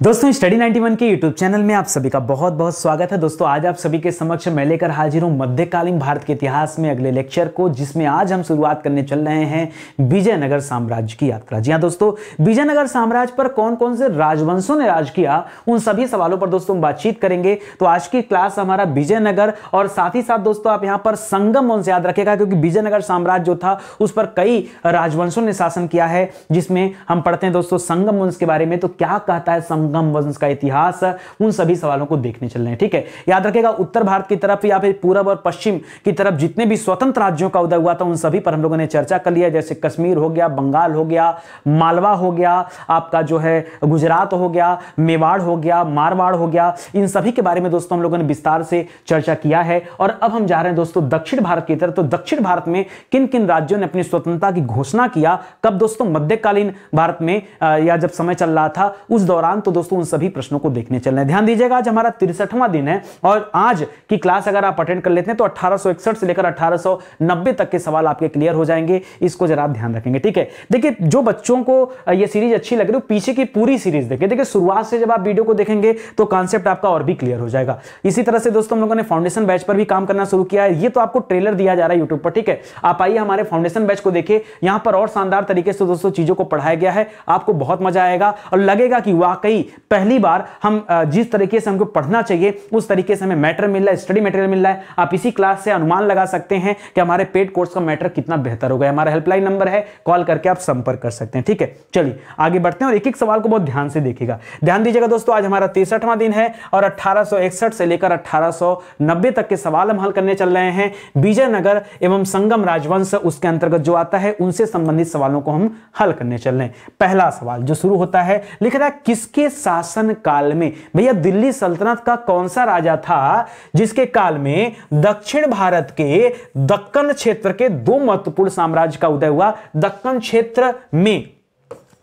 दोस्तों स्टडी 91 के YouTube channel में आप सभी का बहुत बहुत स्वागत है। दोस्तों आज आप सभी के समक्ष मैं लेकर हाजिर हूं मध्यकालीन भारत के इतिहास में अगले लेक्चर को, जिसमें आज हम शुरुआत करने चल रहे हैं विजयनगर साम्राज्य की यात्रा। जी हां दोस्तों, विजयनगर साम्राज्य पर कौन कौन से राजवंशों ने राज किया, उन सभी सवालों पर दोस्तों हम बातचीत करेंगे। तो आज की क्लास हमारा विजयनगर और साथ ही साथ दोस्तों आप यहां पर संगम वंश याद रखेगा, क्योंकि विजयनगर साम्राज्य जो था उस पर कई राजवंशों ने शासन किया है, जिसमें हम पढ़ते हैं दोस्तों संगम वंश के बारे में। तो क्या कहता है संगम वंश का इतिहास, उन सभी सवालों को देखने चल रहे हैं। ठीक है, याद रखिएगा उत्तर भारत की तरफ या फिर पूर्व और पश्चिम की तरफ जितने भी स्वतंत्र राज्यों का उदय हुआ था उन सभी पर हम लोगों ने चर्चा कर लिया, जैसे कश्मीर हो गया, बंगाल हो गया, मालवा हो गया, आपका जो है गुजरात हो गया, मेवाड़ हो गया, मारवाड़ हो गया। इन सभी के बारे में दोस्तों हम लोगों ने विस्तार से चर्चा किया है। और अब हम जा रहे हैं दोस्तों दक्षिण भारत की तरफ। तो दक्षिण भारत में किन किन राज्यों ने अपनी स्वतंत्रता की घोषणा किया, कब दोस्तों, मध्यकालीन भारत में या जब समय चल रहा था उस दौरान। तो दोस्तों उन सभी प्रश्नों को देखने चल रहे हैं। ध्यान दीजिएगा आज हमारा 63वां दिन है और आज की क्लास अगर आप अटेंड कर लेते हैं तो 1861 से लेकर 1890 तक के सवाल आपके क्लियर हो जाएंगे। इसको जरा आप ध्यान रखेंगे। ठीक है, देखिए जो बच्चों को ये सीरीज अच्छी लग रही है पीछे की पूरी सीरीज देखें। देखिए शुरुआत से जब आप वीडियो को देखेंगे तो कॉन्सेप्ट आपका और भी क्लियर हो जाएगा। इसी तरह से दोस्तों हम लोगों ने फाउंडेशन बैच पर भी काम करना शुरू किया है। ये तो आपको ट्रेलर दिया जा रहा है यूट्यूब पर। ठीक है, आप आइए हमारे फाउंडेशन बैच को देखिए, यहां पर और शानदार तरीके से दोस्तों चीजों को पढ़ाया गया है। आपको बहुत मजा आएगा और लगेगा कि वाकई पहली बार हम जिस तरीके से हमको पढ़ना चाहिए उस तरीके से हमें मैटर मिल रहा है, स्टडी मटेरियल मिल रहा है। आप इसी क्लास से अनुमान लगा सकते हैं कि हमारे पेड कोर्स का मैटर कितना बेहतर हो गया। हमारा हेल्पलाइन नंबर है, कॉल करके आप संपर्क कर सकते हैं। ठीक है, चलिए आगे बढ़ते हैं और एक एक सवाल को बहुत ध्यान से देखिएगा। ध्यान दीजिएगा दोस्तों, आज हमारा 63वां दिन है और 1861 से लेकर 1890 तक के सवाल हम हल करने चल रहे हैं। विजयनगर एवं संगम राजवंश उसके अंतर्गत जो आता है उनसे संबंधित सवालों को हम हल करने चल रहे हैं। पहला सवाल जो शुरू होता है, लिख रहा है किसके शासन काल में, भैया दिल्ली सल्तनत का कौन सा राजा था जिसके काल में दक्षिण भारत के दक्कन क्षेत्र के दो महत्वपूर्ण साम्राज्य का उदय हुआ। दक्कन क्षेत्र में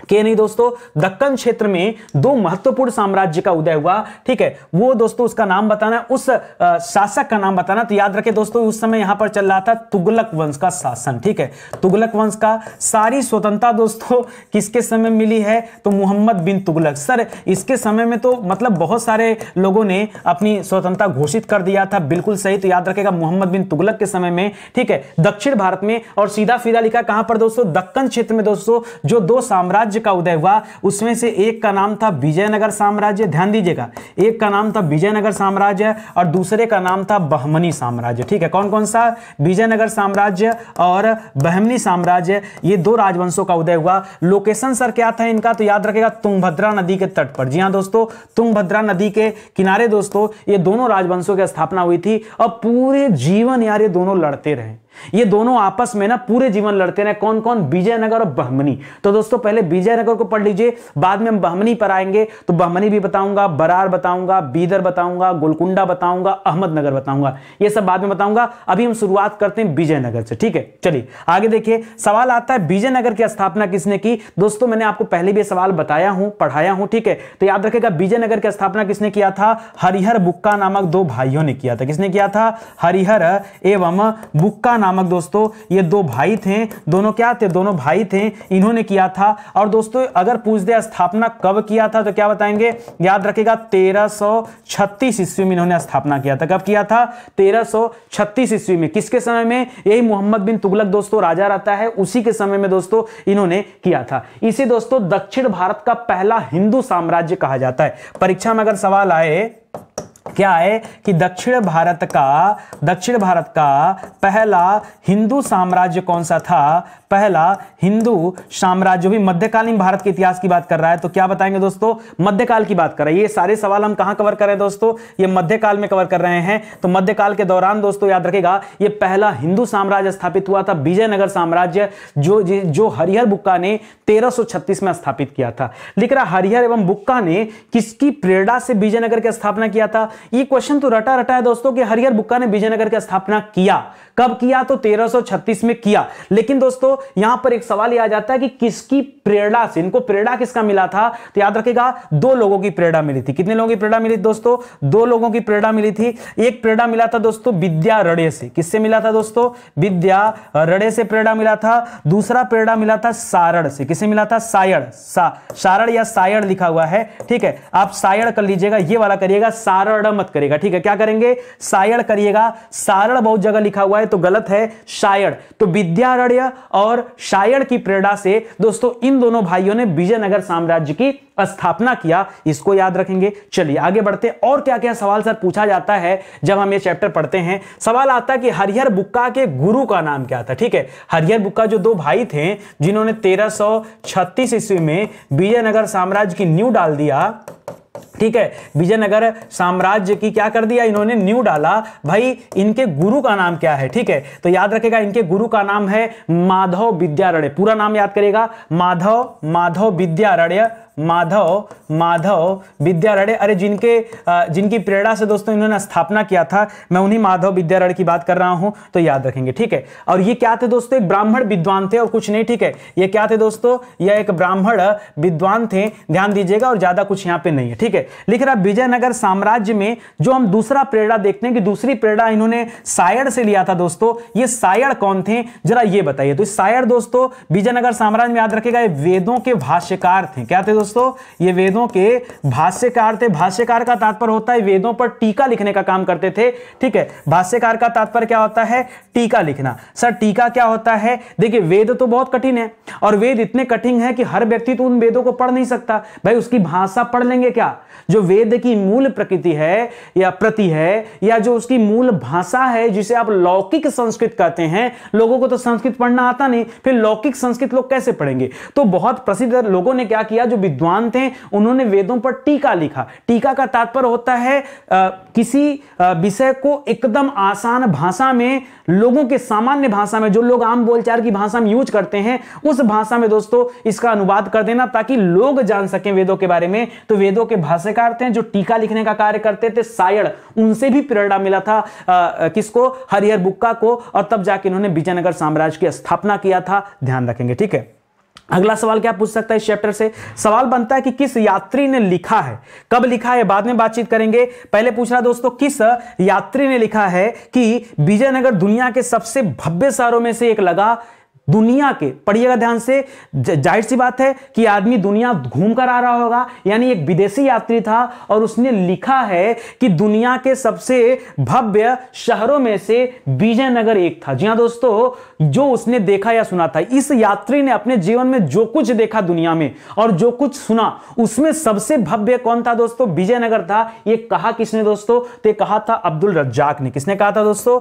के नहीं दोस्तों, दक्कन क्षेत्र में दो महत्वपूर्ण साम्राज्य का उदय हुआ। ठीक है, वो दोस्तों उसका नाम बताना, उस शासक का नाम बताना। तो याद रखें दोस्तों उस समय यहां पर चल रहा था तुगलक वंश का शासन। ठीक है, तुगलक वंश का सारी स्वतंत्रता दोस्तों किसके समय मिली है, तो मोहम्मद बिन तुगलक। सर इसके समय में तो मतलब बहुत सारे लोगों ने अपनी स्वतंत्रता घोषित कर दिया था, बिल्कुल सही। तो याद रखेगा मोहम्मद बिन तुगलक के समय में। ठीक है, दक्षिण भारत में और सीधा सीधा लिखा कहां पर दोस्तों, दक्कन क्षेत्र में दोस्तों जो दो साम्राज्य का उदय हुआ उसमें से एक का नाम था विजयनगर साम्राज्य। ध्यान दीजिएगा, एक का नाम था विजयनगर साम्राज्य और दूसरे का नाम था बहमनी साम्राज्य। ठीक है, कौन कौन सा, विजयनगर साम्राज्य और बहमनी साम्राज्य, ये दो राजवंशों का उदय हुआ। लोकेशन सर क्या था इनका, तो याद रखेगा तुंगभद्रा नदी के तट पर। जी हां दोस्तों, तुंगभद्रा नदी के किनारे दोस्तों ये दोनों राजवंशों की स्थापना हुई थी और पूरे जीवन यार ये दोनों लड़ते रहे। ये दोनों आपस में ना पूरे जीवन लड़ते रहे। कौन कौन, विजयनगर और बहमनी। तो दोस्तों पहले विजयनगर को पढ़ लीजिए, बाद में हम बहमनी पर आएंगे तो बहमनी भी बताऊंगा, बरार बताऊंगा, बीदर बताऊंगा, गोलकुंडा बताऊंगा, अहमदनगर बताऊंगा, ये सब बाद में बताऊंगा। अभी हम शुरुआत करते हैं विजयनगर से। ठीक है, चलिए आगे देखिए। सवाल आता है विजयनगर की स्थापना किसने की। दोस्तों मैंने आपको पहले भी सवाल बताया हूं, पढ़ाया हूं। ठीक है, तो याद रखेगा विजयनगर की स्थापना किसने किया था, हरिहर बुक्का नामक दो भाइयों ने किया था। किसने किया था, हरिहर एवं बुक्का नामक दोस्तों ये दो भाई थे। दोनों क्या थे, दोनों भाई थे, इन्होंने किया था। और दोस्तों अगर पूछ दे स्थापना कब किया था तो क्या बताएंगे, याद रखेगा 1336 ईस्वी में इन्होंने स्थापना किया था। कब किया था, 1336 ईस्वी में। किसके समय में, यही मोहम्मद बिन तुगलक दोस्तों राजा रहता है, उसी के समय में दोस्तों इन्होंने किया था। इसे दोस्तों दक्षिण भारत का पहला हिंदू साम्राज्य कहा जाता है। परीक्षा में अगर सवाल आए क्या है कि दक्षिण भारत का पहला हिंदू साम्राज्य कौन सा था, पहला हिंदू साम्राज्य भी मध्यकालीन भारत के इतिहास की बात कर रहा है। तो क्या बताएंगे दोस्तों, मध्यकाल की बात कर रहा है। ये सारे सवाल हम कहां कवर कर रहे हैं दोस्तों, ये मध्यकाल में कवर कर रहे हैं। तो मध्यकाल के दौरान दोस्तों याद रखेगा ये पहला हिंदू साम्राज्य स्थापित हुआ था, विजयनगर साम्राज्य, जो हरिहर बुक्का ने 1336 में स्थापित किया था। लिख रहा हरिहर एवं बुक्का ने किसकी प्रेरणा से विजयनगर की स्थापना किया था। ये क्वेश्चन तो रटा रटा है दोस्तों कि हरिहर बुक्का ने विजयनगर की स्थापना किया, कब किया, तो 1336 में किया। लेकिन दोस्तों यहां पर एक सवाल यह आ जाता है कि किसकी प्रेरणा से, इनको प्रेरणा किसका मिला था? तो याद रखिएगा दो लोगों की प्रेरणा मिली थी। कितने लोगों की प्रेरणा मिली थी दोस्तों? दो लोगों की प्रेरणा मिली थी। एक प्रेरणा मिला था दोस्तों विद्या रड़े से। किससे मिला था दोस्तों? विद्या रड़े से प्रेरणा मिला था। दूसरा प्रेरणा मिला था सायण से। किससे मिला था? सायण, सारण या सायण लिखा हुआ है, ठीक है, आप सायण कर लीजिएगा, ये वाला करिएगा, सारण मत करिएगा, ठीक है। क्या करेंगे? सायण करिएगा। सारण बहुत जगह लिखा हुआ है तो गलत है, सायण। तो विद्यारण्य और सायण की प्रेरणा से दोस्तों इन दोनों भाइयों ने विजयनगर साम्राज्य की स्थापना किया, इसको याद रखेंगे। चलिए आगे बढ़ते हैं। और क्या क्या सवाल सर पूछा जाता है जब हम ये चैप्टर पढ़ते हैं? सवाल आता है कि हरिहर बुक्का के गुरु का नाम क्या था, ठीक है। हरिहर बुक्का जो दो भाई थे जिन्होंने 1336 ईस्वी में विजयनगर साम्राज्य की नींव डाल दिया, ठीक है, विजयनगर साम्राज्य की क्या कर दिया इन्होंने? नींव डाला। भाई इनके गुरु का नाम क्या है? ठीक है, तो याद रखेगा इनके गुरु का नाम है माधव विद्यारण्य। पूरा नाम याद करेगा, माधव विद्यारण्य, माधव विद्यारण्य। अरे जिनकी प्रेरणा से दोस्तों इन्होंने स्थापना किया था, मैं उन्हीं माधव विद्यारण्य की बात कर रहा हूं, तो याद रखेंगे, ठीक है। और ये क्या थे दोस्तों? एक ब्राह्मण विद्वान थे और कुछ नहीं, ठीक है। ये क्या थे दोस्तों? ये एक ब्राह्मण विद्वान थे, ध्यान दीजिएगा, और ज्यादा कुछ यहां पे नहीं है, ठीक है। लिख रहा विजयनगर साम्राज्य में जो हम दूसरा प्रेरणा देखते हैं कि दूसरी प्रेरणा इन्होंने सायण से लिया था दोस्तों। ये सायण कौन थे जरा ये बताइए। तो सायण दोस्तों विजयनगर साम्राज्य में याद रखेगा ये वेदों के भाष्यकार थे। क्या थे दोस्तों? ये वेदों के भाष्यकार थे। भाष्यकार का तात्पर्य होता है वेदों पर टीका लिखने का काम करते थे, ठीक है। भाष्यकार का तात्पर्य क्या होता है? टीका लिखना। सर टीका क्या होता है? देखिए वेद तो बहुत कठिन है और वेद इतने कठिन है कि हर व्यक्ति तो उन वेदों को पढ़ नहीं सकता। भाई उसकी भाषा पढ़ लेंगे क्या? जो वेद की मूल प्रकृति है या प्रति है या जो उसकी मूल भाषा है जिसे आप लौकिक संस्कृत कहते हैं, लोगों को तो संस्कृत पढ़ना आता नहीं, फिर लौकिक संस्कृत लोग कैसे पढ़ेंगे? तो बहुत प्रसिद्ध लोगों ने क्या किया, जो विद्वान थे उन्होंने वेदों पर टीका लिखा। टीका का तात्पर्य होता है किसी विषय को एकदम आसान भाषा में, लोगों के सामान्य भाषा में, जो लोग आम बोलचाल की भाषा में यूज करते हैं उस भाषा में दोस्तों इसका अनुवाद कर देना ताकि लोग जान सकें वेदों के बारे में। तो वेदों के भाष्यकार थे जो टीका लिखने का कार्य करते थे, सायण, उनसे भी प्रेरणा मिला था किसको? हरिहर बुक्का को, और तब जाके इन्होंने विजयनगर साम्राज्य की स्थापना किया था, ध्यान रखेंगे, ठीक है। अगला सवाल क्या पूछ सकता है इस चैप्टर से? सवाल बनता है कि किस यात्री ने लिखा है, कब लिखा है, बाद में बातचीत करेंगे। पहले पूछ रहा दोस्तों किस यात्री ने लिखा है कि विजयनगर दुनिया के सबसे भव्य शहरों में से एक लगा। दुनिया के, पढ़िएगा ध्यान से, जाहिर सी बात है कि आदमी दुनिया घूम कर आ रहा होगा, यानी एक विदेशी यात्री था और उसने लिखा है कि दुनिया के सबसे भव्य शहरों में से विजयनगर एक था। जी हां दोस्तों, जो उसने देखा या सुना था, इस यात्री ने अपने जीवन में जो कुछ देखा दुनिया में और जो कुछ सुना उसमें सबसे भव्य कौन था दोस्तों? विजयनगर था। ये कहा किसने दोस्तों? तो कहा था अब्दुल रज्जाक ने। किसने कहा था दोस्तों?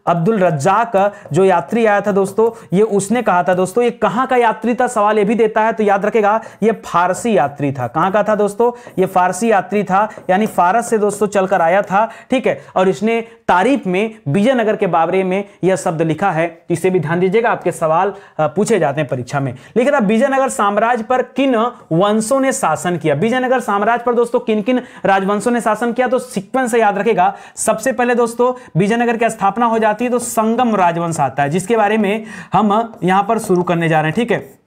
अब्दुल रज्जाक जो यात्री आया था दोस्तों, ये उसने कहा था दोस्तों। ये कहां का यात्री था सवाल ये भी देता है, तो याद रखेगा ये फारसी यात्री था। कहां का था दोस्तों? ये फारसी यात्री था, यानी फारस से दोस्तों चलकर आया था, ठीक है। और इसने तारीफ में विजयनगर के बारे में यह शब्द लिखा है, इसे भी ध्यान दीजिएगा, आपके सवाल पूछे जाते हैं परीक्षा में। लिख रहा विजयनगर साम्राज्य पर किन वंशों ने शासन किया? विजयनगर साम्राज्य पर दोस्तों किन किन राजवंशों ने शासन किया? तो सीक्वेंस से याद रखेगा। सबसे पहले दोस्तों विजयनगर की स्थापना हो जाती है तो संगम राजवंश आता है, जिसके बारे में हम यहां पर शुरू करने जा रहे हैं, ठीक है।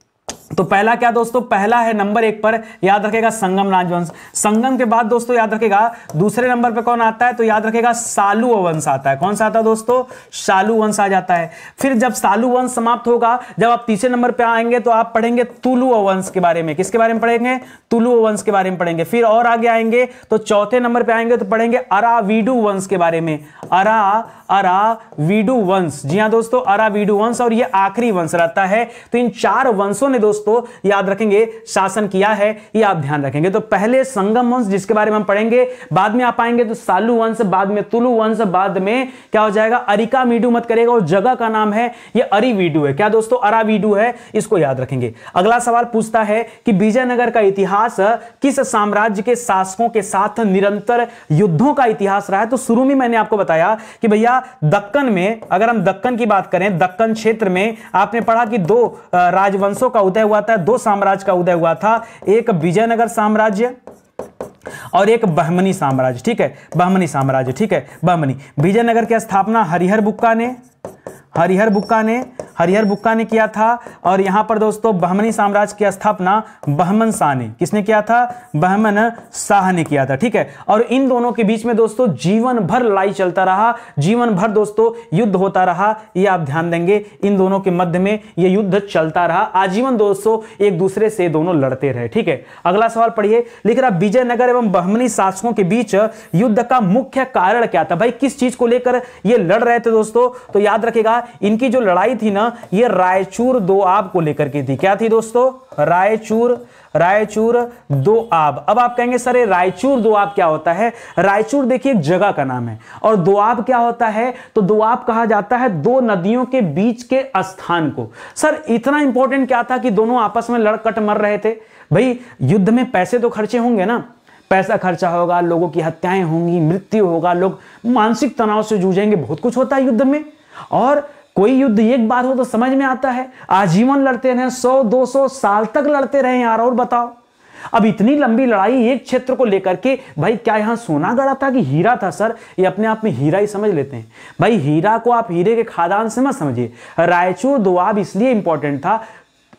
तो पहला क्या दोस्तों? पहला है नंबर 1 पर, याद रखेगा संगम राजवंश। संगम के बाद दोस्तों याद रखेगा दूसरे नंबर पर कौन आता है? तो याद रखेगा सालू वंश आता है। कौन सा आता है दोस्तों? सालू वंश आ जाता है। फिर जब सालू वंश समाप्त होगा, जब आप तीसरे नंबर पे आएंगे तो आप पढ़ेंगे तुलु वंश के बारे में। किसके बारे में पढ़ेंगे? तुलु वंश के बारे में पढ़ेंगे। फिर और आगे आएंगे तो चौथे नंबर पे आएंगे तो पढ़ेंगे अरावीडू वंश के बारे में। अरावीडू वंश, जी हां दोस्तों, अरावीडू वंश, और ये आखिरी वंश रहता है। तो इन 4 वंशों ने दोस्तों याद रखेंगे शासन किया है, ये आप ध्यान रखेंगे। तो पहले संगम वंश जिसके बारे में हम पढ़ेंगे, बाद में आप आएंगे तो सालू वंश, बाद में तुलु वंश, बाद में क्या हो जाएगा? अरिका मीडू मत करेगा, और जगह का नाम है ये अरिवीडू है। क्या दोस्तों? अरावीडू है, इसको याद रखेंगे। अगला सवाल पूछता है कि विजयनगर का इतिहास किस साम्राज्य के शासकों के साथ निरंतर युद्धों का इतिहास रहा है? तो शुरू में मैंने आपको बताया कि भैया दक्कन में, अगर हम दक्कन की बात करें, दक्कन क्षेत्र में आपने पढ़ा कि 2 राजवंशों का उदय हुआ था, 2 साम्राज्य का उदय हुआ था, एक विजयनगर साम्राज्य और एक बहमनी साम्राज्य, ठीक है। बहमनी साम्राज्य, ठीक है, बहमनी। विजयनगर की स्थापना हरिहर बुक्का ने, हरिहर बुक्का ने किया था। और यहां पर दोस्तों बहमनी साम्राज्य की स्थापना बहमन शाह ने, किसने किया था? बहमन शाह ने किया था। ठीक है, और इन दोनों के बीच में दोस्तों जीवन भर लड़ाई चलता रहा, जीवन भर दोस्तों युद्ध होता रहा। ये आप ध्यान देंगे, इन दोनों के मध्य में ये युद्ध चलता रहा आजीवन दोस्तों, एक दूसरे से दोनों लड़ते रहे। ठीक है, अगला सवाल पढ़िए। लिख रहा विजयनगर एवं बहमनी शासकों के बीच युद्ध का मुख्य कारण क्या था? भाई किस चीज को लेकर ये लड़ रहे थे दोस्तों? तो याद रखेगा इनकी जो लड़ाई थी ना, ये रायचूर दोआब को लेकर के थी। क्या थी दोस्तों? रायचूर दोआब। अब आप कहेंगे सर ये रायचूर दोआब क्या होता है? रायचूर देखिए एक जगह का नाम है, और दोआब क्या होता है? तो दोआब कहा जाता है दो नदियों के बीच के स्थान को। सर इतना इंपॉर्टेंट क्या था कि दोनों आपस में लड़कट मर रहे थे? भाई युद्ध में पैसे तो खर्चे होंगे ना, पैसा खर्चा होगा, लोगों की हत्याएं होंगी, मृत्यु होगा, लोग मानसिक तनाव से जूझेंगे, बहुत कुछ होता है युद्ध में। और कोई युद्ध एक बार हो तो समझ में आता है, आजीवन लड़ते रहे, 100-200 साल तक लड़ते रहे यार। और बताओ अब इतनी लंबी लड़ाई एक क्षेत्र को लेकर के, भाई क्या यहां सोना गड़ा था कि हीरा था? सर ये अपने आप में हीरा ही समझ लेते हैं। भाई हीरा को आप हीरे के खादान से मत समझिए। रायचूर दोआब इसलिए इंपॉर्टेंट था,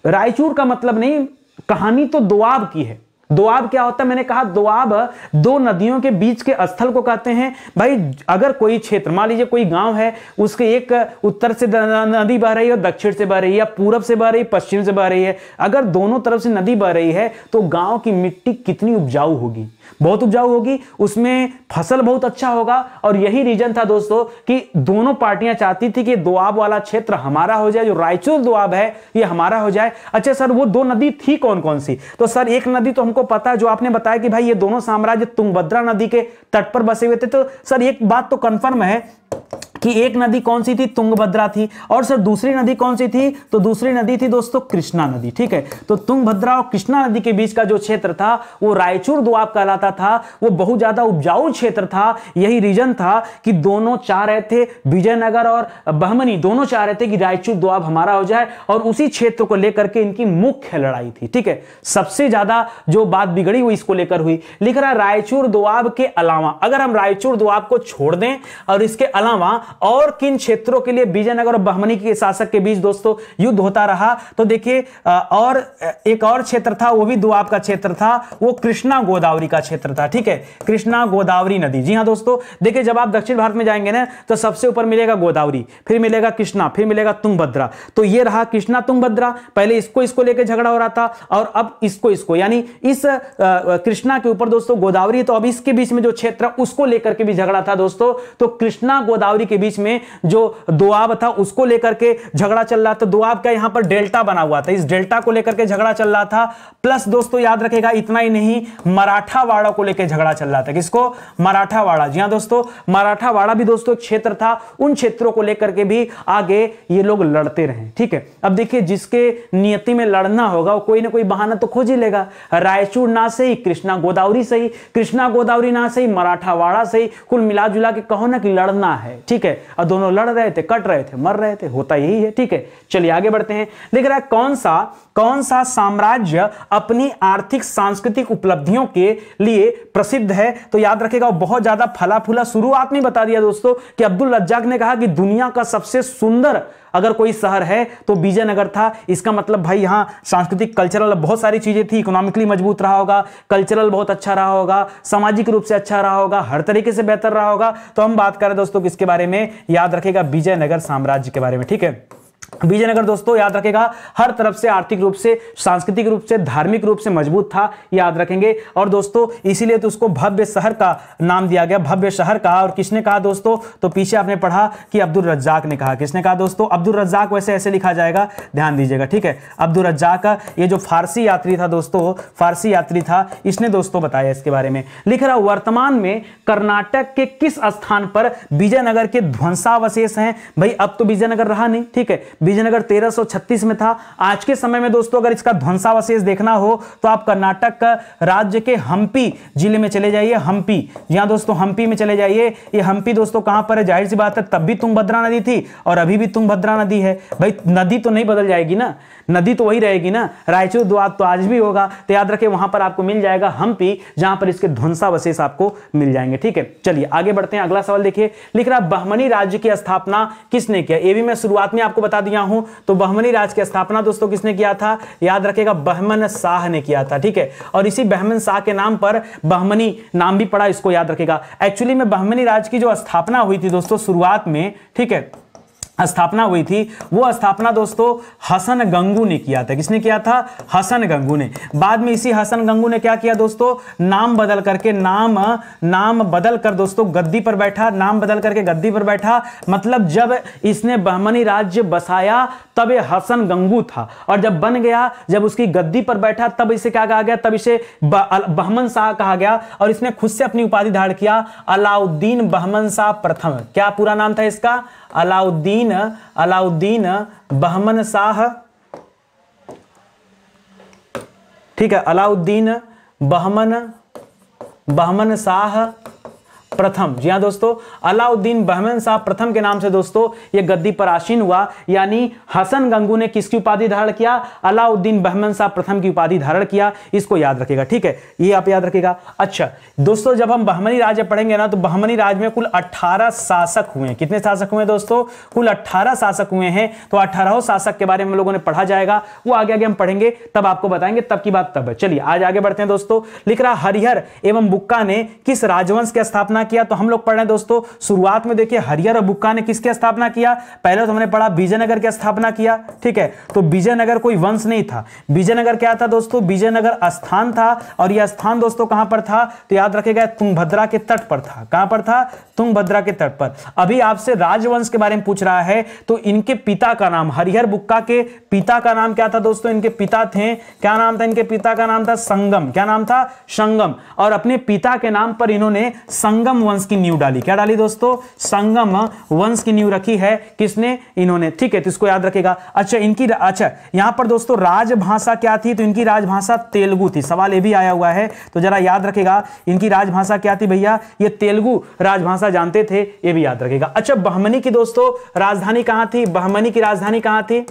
रायचूर का मतलब नहीं, कहानी तो दोआब की है। दोआब क्या होता है? मैंने कहा दोआब दो नदियों के बीच के स्थल को कहते हैं। भाई अगर कोई क्षेत्र, मान लीजिए कोई गांव है, उसके एक उत्तर से नदी बह रही है, दक्षिण से बह रही है, या पूरब से बह रही है, पश्चिम से बह रही है, अगर दोनों तरफ से नदी बह रही है तो गांव की मिट्टी कितनी उपजाऊ होगी? बहुत उपजाऊ होगी, उसमें फसल बहुत अच्छा होगा। और यही रीजन था दोस्तों कि दोनों पार्टियां चाहती थी कि दोआब वाला क्षेत्र हमारा हो जाए, जो रायचूर दोआब है ये हमारा हो जाए। अच्छा सर वो दो नदी थी कौन कौन सी? तो सर एक नदी तो हमको पता है, जो आपने बताया कि भाई ये दोनों साम्राज्य तुंगभद्रा नदी के तट पर बसे हुए थे। तो सर एक बात तो कंफर्म है कि एक नदी कौन सी थी? तुंगभद्रा थी। और सर दूसरी नदी कौन सी थी? तो दूसरी नदी थी दोस्तों कृष्णा नदी। ठीक है, तो तुंगभद्रा और कृष्णा नदी के बीच का जो क्षेत्र था वो रायचूर दोआब कहलाता था। वो बहुत ज्यादा उपजाऊ क्षेत्र था। यही रीजन था कि दोनों चाह रहे थे, विजयनगर और बहमनी दोनों चाह रहे थे कि रायचूर दोआब हमारा हो जाए, और उसी क्षेत्र को लेकर के इनकी मुख्य लड़ाई थी। ठीक है, सबसे ज्यादा जो बात बिगड़ी वो इसको लेकर हुई। लिख रहा रायचूर दोआब के अलावा, अगर हम रायचूर दोआब को छोड़ दें और इसके अलावा और किन क्षेत्रों के लिए विजयनगर और बहमनी के शासक के बीच दोस्तों युद्ध होता रहा? तो देखिए और एक और क्षेत्र था, वो भी दोआब का क्षेत्र था, वो कृष्णा गोदावरी का क्षेत्र था। ठीक है, कृष्णा गोदावरी नदी। जी हां दोस्तों, देखिए जब आप दक्षिण भारत में जाएंगे ना तो सबसे ऊपर मिलेगा गोदावरी, फिर मिलेगा कृष्णा, फिर मिलेगा तुंगभद्रा। तो ये रहा कृष्णा तुंगभद्रा। पहले इसको लेकर झगड़ा हो रहा था, और अब इसको यानी इस कृष्णा के ऊपर दोस्तों गोदावरी, तो अब इसके बीच में जो क्षेत्र उसको लेकर के भी झगड़ा था दोस्तों। तो कृष्णा गोदावरी के बीच में जो दोआब था उसको लेकर के झगड़ा चल रहा था। दोआब का यहां पर डेल्टा बना हुआ था, इस डेल्टा को लेकर के झगड़ा चल रहा था। प्लस दोस्तों याद रखेगा इतना ही नहीं, मराठावाड़ा को लेकर झगड़ा चल रहा था। किसको? मराठावाड़ा। जी हां दोस्तों, मराठावाड़ा भी दोस्तों एक क्षेत्र था। उन क्षेत्रों को लेकर के भी आगे ये लोग लड़ते रहे। ठीक है, अब देखिए जिसके नियति में लड़ना होगा वो कोई ना कोई बहाना तो खोज ही लेगा। रायचूर ना सही, कृष्णा गोदावरी सही, कृष्णा गोदावरी ना सही, मराठावाड़ा सही, कुल मिला जुला के कहो ना कि लड़ना है। ठीक है, और दोनों लड़ रहे थे, कट रहे थे, मर रहे थे, होता यही है। ठीक है, चलिए आगे बढ़ते हैं। लिख रहा है कौन सा साम्राज्य अपनी आर्थिक सांस्कृतिक उपलब्धियों के लिए प्रसिद्ध है? तो याद रखेगा वो बहुत ज्यादा फला फूला, शुरुआत में बता दिया दोस्तों कि अब्दुल रज्जाक ने कहा कि दुनिया का सबसे सुंदर अगर कोई शहर है तो विजयनगर था। इसका मतलब भाई यहां सांस्कृतिक कल्चरल बहुत सारी चीजें थी, इकोनॉमिकली मजबूत रहा होगा, कल्चरल बहुत अच्छा रहा होगा, सामाजिक रूप से अच्छा रहा होगा, हर तरीके से बेहतर रहा होगा। तो हम बात करें दोस्तों किसके बारे में? याद रखेगा विजयनगर साम्राज्य के बारे में। ठीक है, विजयनगर दोस्तों याद रखेगा हर तरफ से आर्थिक रूप से, सांस्कृतिक रूप से, धार्मिक रूप से मजबूत था, याद रखेंगे। और दोस्तों इसीलिए तो उसको भव्य शहर का नाम दिया गया, भव्य शहर कहा। और किसने कहा दोस्तों? तो पीछे आपने पढ़ा कि अब्दुल रज्जाक ने कहा। किसने कहा दोस्तों? अब्दुल रज्जाक। वैसे ऐसे लिखा जाएगा, ध्यान दीजिएगा। ठीक है, अब्दुल रज्जाक ये जो फारसी यात्री था दोस्तों, फारसी यात्री था, इसने दोस्तों बताया इसके बारे में। लिख रहा वर्तमान में कर्नाटक के किस स्थान पर विजयनगर के ध्वंसावशेष हैं? भाई अब तो विजयनगर रहा नहीं। ठीक है, विजयनगर 1336 में था। आज के समय में दोस्तों अगर इसका ध्वंसावशेष देखना हो तो आप कर्नाटक राज्य के हम्पी जिले में चले जाइए। हम्पी, जी हाँ दोस्तों, हम्पी में चले जाइए। ये हम्पी दोस्तों कहां पर है? जाहिर सी बात है, तब भी तुंगभद्रा नदी थी और अभी भी तुंगभद्रा नदी है। भाई नदी तो नहीं बदल जाएगी ना, नदी तो वही रहेगी ना। रायचूर द्वार तो आज भी होगा, तो याद रखें वहां पर आपको मिल जाएगा हम्पी, जहां पर इसके ध्वंसावशेष आपको मिल जाएंगे। ठीक है, चलिए आगे बढ़ते हैं। अगला सवाल देखिए, लिख रहा बहमनी राज्य की स्थापना किसने किया? ये भी मैं शुरुआत में आपको बता दिया हूं। तो बहमनी राज्य की स्थापना दोस्तों किसने किया था? याद रखेगा बहमन शाह ने किया था। ठीक है, और इसी बहमन शाह के नाम पर बहमनी नाम भी पड़ा, इसको याद रखेगा। एक्चुअली में बहमनी राज्य की जो स्थापना हुई थी दोस्तों शुरुआत में, ठीक है, स्थापना हुई थी, वो स्थापना दोस्तों हसन गंगू ने किया था। किसने किया था? हसन गंगू ने। बाद में इसी हसन गंगू ने क्या किया दोस्तों? नाम बदल करके नाम बदल कर दोस्तों गद्दी पर बैठा, नाम बदल करके गद्दी पर बैठा। मतलब जब इसने बहमनी राज्य बसाया तब ये हसन गंगू था, और जब बन गया, जब उसकी गद्दी पर बैठा, तब इसे क्या कहा गया? तब इसे बहमन शाह कहा गया, और इसने खुद से अपनी उपाधि धारण किया अलाउद्दीन बहमन शाह प्रथम। क्या पूरा नाम था इसका? अलाउद्दीन बहमन शाह। ठीक है, अलाउद्दीन बहमन शाह प्रथम। जी हां दोस्तों, अलाउद्दीन बहमन शाह प्रथम के नाम से दोस्तों ये गद्दी पर आसीन हुआ। यानी हसन गंगू ने किसकी उपाधि धारण किया? अलाउद्दीन बहमन शाह प्रथम की उपाधि धारण किया। इसको याद रखिएगा। ठीक है, ये आप याद रखिएगा। अच्छा दोस्तों, जब हम बहमनी राज्य पढ़ेंगे ना, तो बहमनी राज्य में कुल 18 शासक हुए। कितने शासक हुए दोस्तों? कुल 18 शासक हुए हैं। तो 18 शासक के बारे में हम लोगों ने पढ़ा जाएगा, वो आगे आगे हम पढ़ेंगे, तब आपको बताएंगे, तब की बात तब है। चलिए आज आगे बढ़ते हैं दोस्तों। लिख रहा हरिहर एवं बुक्का ने किस राजवंश की स्थापना किया? तो हम लोग पढ़ रहे हैं दोस्तों, शुरुआत में देखिए हरिहर और बुक्का ने किसकी स्थापना किया? पहले तो हमने पढ़ा विजयनगर की स्थापना किया। ठीक है, तो विजयनगर कोई वंश नहीं था, विजयनगर क्या था दोस्तों? विजयनगर स्थान था, और यह स्थान दोस्तों कहां पर था? तो याद रखेगा तुंगभद्रा के तट पर था। कहां पर था? तुंगभद्रा के तट पर। अभी आपसे राजवंश के बारे में पूछ रहा है, तो इनके पिता का नाम, हरिहर बुक्का के पिता का नाम क्या था दोस्तों? इनके पिता थे, क्या नाम था? इनके पिता का नाम था संगम। क्या नाम था? संगम। और अपने पिता के नाम पर इन्होंने संगम वंश की नींव डाली। क्या डाली दोस्तों? संगम वंश की नींव रखी है। किसने? इन्होंने। ठीक है, तो इसको याद रखेगा। अच्छा यहां पर दोस्तों राजभाषा क्या थी? तो इनकी राजभाषा तेलुगु थी। सवाल ये भी आया हुआ है, तो जरा याद रखेगा, इनकी राजभाषा क्या थी भैया? ये तेलुगु राजभाषा जानते थे, ये भी याद रखेगा। अच्छा बहमनी की दोस्तों राजधानी कहां थी? बहमनी की राजधानी कहां थी?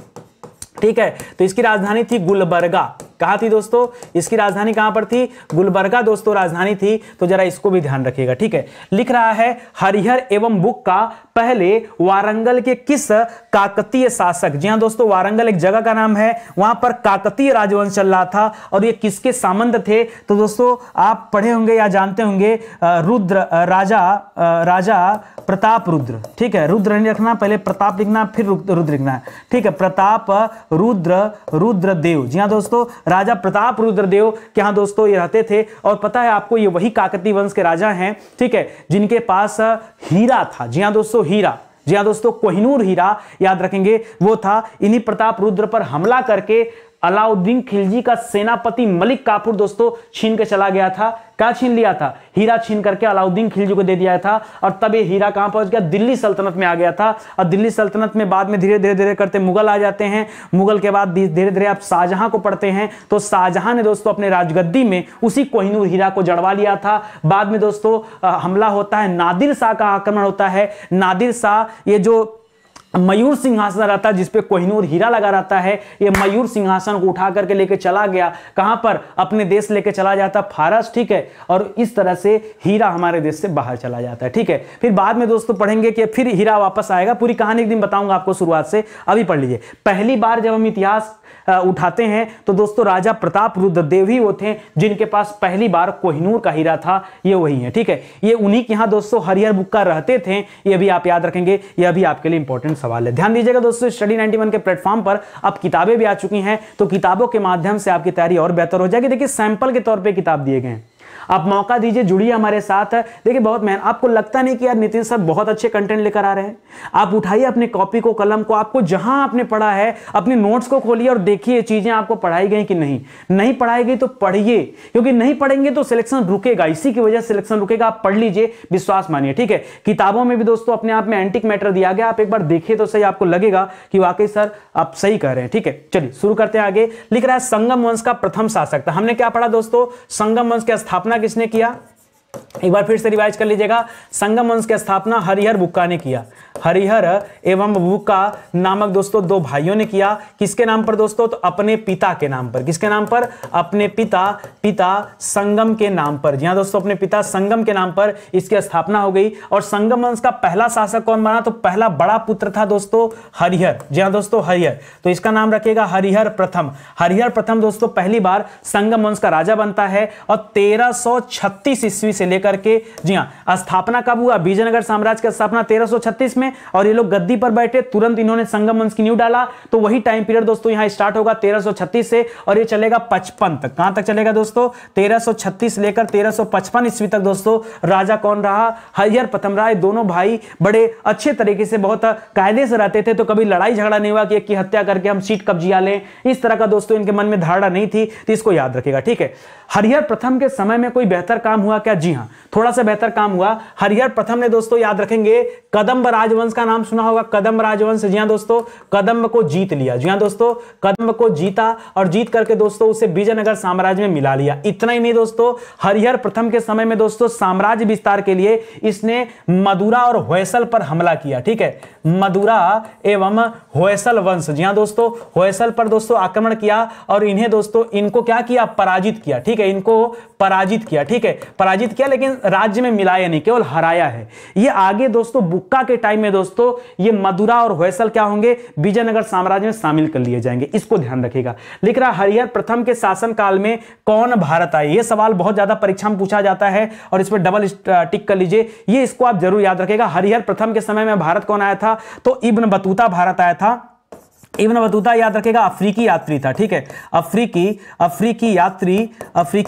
ठीक है, तो इसकी राजधानी थी गुलबर्गा। कहां थी दोस्तों? इसकी राजधानी कहां पर थी? गुलबर्गा दोस्तों राजधानी थी। तो जरा इसको भी ध्यान रखिएगा। ठीक है, लिख रहा है हरिहर एवं बुक्का पहले वारंगल के किस काकतीय शासक? जी हां दोस्तों, वारंगल एक जगह का नाम है, वहां पर काकतीय राजवंश चल रहा था, और ये किसके सामंत थे? तो दोस्तों आप पढ़े होंगे या जानते होंगे, रुद्र राजा प्रताप रुद्र। ठीक है, रुद्र नहीं रखना, पहले प्रताप लिखना, फिर रुद्र लिखना। ठीक है, प्रताप रुद्रदेव। जी हां दोस्तों, राजा प्रताप रुद्रदेव के यहां दोस्तों ये रहते थे। और पता है आपको, ये वही काकतीय वंश के राजा हैं, ठीक है, जिनके पास हीरा था। जी हां दोस्तों, हीरा। जी हां दोस्तों, कोहिनूर हीरा याद रखेंगे, वो था। इन्हीं प्रताप रुद्र पर हमला करके अलाउद्दीन खिलजी का सेनापति मलिक काफूर दोस्तों छीन के चला गया था। क्या छीन लिया था? हीरा छीन करके अलाउद्दीन खिलजी को दे दिया था, और तब ये हीरा कहां पहुंच गया? दिल्ली सल्तनत में आ गया था। और दिल्ली सल्तनत में बाद में धीरे धीरे करते मुगल आ जाते हैं। मुगल के बाद धीरे धीरे आप शाहजहां को पढ़ते हैं, तो शाहजहां ने दोस्तों अपने राजगद्दी में उसी कोहिनूर हीरा को जड़वा लिया था। बाद में दोस्तों हमला होता है, नादिर शाह का आक्रमण होता है। नादिर शाह, ये जो मयूर सिंहासन रहता है जिसपे कोहिनूर हीरा लगा रहता है, ये मयूर सिंहासन को उठा करके लेके चला गया। कहां पर? अपने देश लेके चला जाता फारस। ठीक है, और इस तरह से हीरा हमारे देश से बाहर चला जाता है। ठीक है, फिर बाद में दोस्तों पढ़ेंगे कि फिर हीरा वापस आएगा। पूरी कहानी एक दिन बताऊंगा आपको शुरुआत से, अभी पढ़ लीजिए। पहली बार जब हम इतिहास उठाते हैं तो दोस्तों राजा प्रताप रुद्रदेव ही वो थे जिनके पास पहली बार कोहिनूर का हीरा था। ये वही है। ठीक है, ये उन्हीं के यहां दोस्तों हरिहर बुक्का रहते थे। ये भी आप याद रखेंगे, यह भी आपके लिए इंपॉर्टेंट सवाल है। ध्यान दीजिएगा दोस्तों, स्टडी 91 के प्लेटफॉर्म पर अब किताबें भी आ चुकी हैं, तो किताबों के माध्यम से आपकी तैयारी और बेहतर हो जाएगी। देखिए सैंपल के तौर पर किताब दिए गए हैं। आप मौका दीजिए, जुड़िए हमारे साथ। देखिए बहुत मेहनत, आपको लगता नहीं कि यार नितिन सर बहुत अच्छे कंटेंट लेकर आ रहे हैं? आप उठाइए अपने कॉपी को, कलम को, आपको जहां आपने पढ़ा है अपने नोट्स को खोलिए और देखिए चीजें आपको पढ़ाई गई कि नहीं पढ़ाई गई तो पढ़िए, क्योंकि नहीं पढ़ेंगे तो सिलेक्शन रुकेगा, इसी की वजह से सिलेक्शन रुकेगा। आप पढ़ लीजिए, विश्वास मानिए, ठीक है। किताबों में भी दोस्तों अपने आप में एंटिक मैटर दिया गया, आप एक बार देखिए तो सही, आपको लगेगा कि वाकई सर आप सही कह रहे हैं, ठीक है। चलिए शुरू करते हैं आगे। लिख रहा है संगम वंश का प्रथम शासक था। हमने क्या पढ़ा दोस्तों? संगम वंश की स्थापना किसने किया? एक बार फिर से रिवाइज कर लीजिएगा। संगम वंश की स्थापना हरिहर बुक्का ने किया। हरिहर एवं बुक्का नामक दोस्तों दो भाइयों ने किया। किसके नाम पर दोस्तों? तो अपने पिता के नाम पर। किसके नाम पर? अपने पिता संगम के नाम पर। जी हां दोस्तों, अपने पिता संगम के नाम पर इसकी स्थापना हो गई। और संगम वंश का पहला शासक कौन बना? तो पहला बड़ा पुत्र था दोस्तों हरिहर। जी हां दोस्तों, हरिहर, तो इसका नाम रखिएगा हरिहर प्रथम। हरिहर प्रथम दोस्तों पहली बार संगम वंश का राजा बनता है और 1336 ईस्वी से लेकर के, जी हां, स्थापना कब हुआ? विजयनगर साम्राज्य की स्थापना 1336 में, और ये लोग गद्दी पर बैठे, तुरंत इन्होंने संगम वंश की नींव डाला। तो वही टाइम पीरियड दोस्तों यहां स्टार्ट होगा 1336 से, और ये चलेगा 55 तक। कहां तक चलेगा दोस्तों? 1336 लेकर 1355 ईस्वी तक दोस्तों राजा कौन रहा? हरिहर प्रथम रहा। दोनों भाई बड़े अच्छे तरीके से, बहुत कायदे से रहते थे, तो कभी लड़ाई झगड़ा नहीं हुआ कि एक की हत्या करके हम सीट कब्जिया लें, इस तरह का दोस्तों इनके मन में धारणा नहीं थी, तो इसको याद रखिएगा, ठीक है। हरिहर प्रथम के समय में कोई बेहतर काम हुआ क्या? जी हां, थोड़ा सा बेहतर काम हुआ। हरिहर प्रथम ने दोस्तों, याद रखेंगे, कदंब राजवंश का नाम सुना होगा, कदंब राजवंश। जी हां दोस्तों, कदंब को जीत लिया। जी हां दोस्तों, कदंब को जीता, और जीत करके दोस्तों उसे विजयनगर साम्राज्य में मिला लिया। इतना ही नहीं दोस्तों, हरिहर प्रथम के समय में दोस्तों साम्राज्य विस्तार के लिए इसने मदुरा और होयसल पर हमला किया, ठीक है। मदुरा एवं होयसल वंश, जी हां दोस्तों, होयसल पर दोस्तों आक्रमण किया, और इन्हें दोस्तों, इनको क्या किया? पराजित किया, ठीक है। इनको पराजित किया, ठीक है, पराजित किया, लेकिन राज्य में मिलाया नहीं, केवल हराया है। ये आगे दोस्तों बुक्का के टाइम में दोस्तों ये मदुरा और होयसल क्या होंगे? विजयनगर साम्राज्य में शामिल कर लिए जाएंगे, इसको ध्यान रखिएगा। लिख रहा हरिहर प्रथम के शासन काल में कौन भारत आए? ये सवाल बहुत ज्यादा परीक्षा में पूछा जाता है, और इस पर डबल टिक कर लीजिए, ये इसको आप जरूर याद रखिएगा। हरिहर प्रथम के समय में भारत कौन आया था? तो इब्न बतूता भारत आया था। इब्न बतूता याद रखेगा अफ्रीकी यात्री था, ठीक है। अफ्रीकी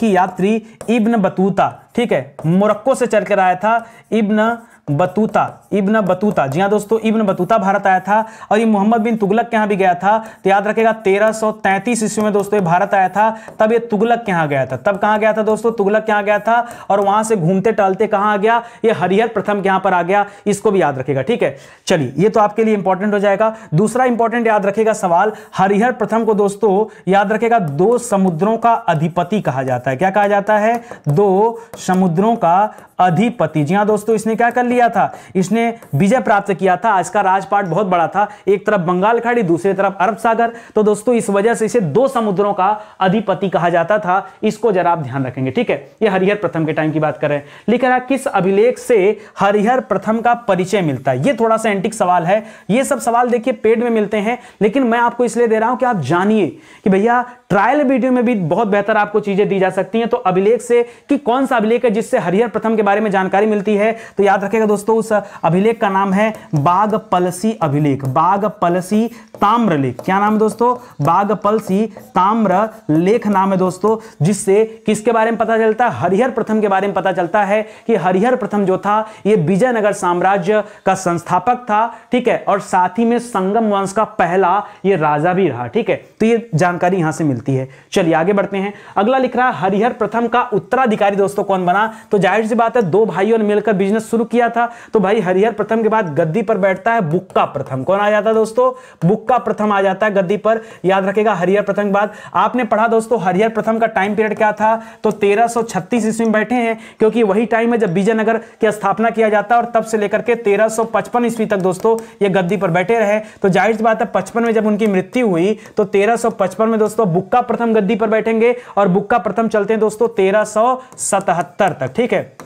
यात्री इब्न बतूता, ठीक है, मोरक्को से चलकर आया था। इब्न बतूता, जी हां दोस्तों, इब्न बतूता भारत आया था, और ये मोहम्मद बिन तुगलक के यहां भी गया था। तो याद रखेगा 1333 ईस्वी में दोस्तों ये भारत आया था, तब ये तुगलक के यहां गया था। तब कहां गया था दोस्तों? तुगलक के यहां गया था, और वहां से घूमते टहलते कहां आ गया? ये हरिहर प्रथम के यहां पर आ गया, इसको भी याद रखेगा, ठीक है। चलिए, ये तो आपके लिए इंपॉर्टेंट हो जाएगा। दूसरा इंपॉर्टेंट याद रखेगा सवाल, हरिहर प्रथम को दोस्तों याद रखेगा 2 समुद्रों का अधिपति कहा जाता है। क्या कहा जाता है? 2 समुद्रों का अधिपति। जी हां दोस्तों, इसने क्या कर लिया था? इसने विजय प्राप्त किया था। आज का राजपाट बहुत बड़ा था, एक तरफ बंगाल खाड़ी, दूसरी तरफ अरब सागर, तो दोस्तों इस वजह से इसे 2 समुद्रों का अधिपति कहा जाता था। इसको जरा आप ध्यान रखेंगे, ठीक है। ये हरिहर प्रथम के टाइम की बात कर रहे हैं। लिख रहा किस अभिलेख से हरिहर प्रथम का परिचय मिलता है? ये थोड़ा सा एंटिक सवाल है। ये सब सवाल देखिए पेड में मिलते हैं, लेकिन मैं आपको इसलिए दे रहा हूं कि आप जानिए कि भैया ट्रायल वीडियो में भी बहुत बेहतर आपको चीजें दी जा सकती हैं। तो अभिलेख से कि कौन सा अभिलेख है जिससे हरिहर प्रथम के बारे में जानकारी मिलती है, तो याद रखिएगा दोस्तों, उस अभिलेख का नाम है बागपलसी अभिलेख, बागपलसी ताम्रलेख। क्या नाम है दोस्तों? बागपलसी ताम्रलेख नाम है दोस्तों, जिससे किसके बारे में पता चलता है? हरिहर प्रथम के बारे में पता चलता है कि हरिहर प्रथम जो था ये विजयनगर साम्राज्य का संस्थापक था, ठीक है, और साथ ही में संगम वंश का पहला ये राजा भी रहा, ठीक है। तो ये जानकारी यहां से मिलती है। चलिए आगे बढ़ते हैं। अगला लिख रहा है हरिहर प्रथम का उत्तराधिकारी दोस्तों कौन बना? तो जाहिर सी बात है 2 भाइयों ने मिलकर बिजनेस शुरू किया था। तो भाई हरिहर प्रथम के बाद गद्दी पर बैठता है बुक्का प्रथम। कौन आ जाता है दोस्तों? बुक्का प्रथम आ जाता है गद्दी पर। याद रखेगा हरिहर प्रथम के बाद आपने पढ़ा दोस्तों हरिहर प्रथम का टाइम पीरियड क्या था? तो 1336 ईस्वी में बैठे हैं, क्योंकि वही टाइम है जब विजयनगर की स्थापना किया जाता है, और तब से लेकर के 1355 ईस्वी तक दोस्तों ये गद्दी पर बैठे रहे। तो जाहिर सी बात है 55 में जब उनकी मृत्यु हुई तो 1355 में दोस्तों बुक्का प्रथम गद्दी पर बैठेंगे, और बुक्का प्रथम चलते हैं दोस्तों 1377 तक, ठीक है।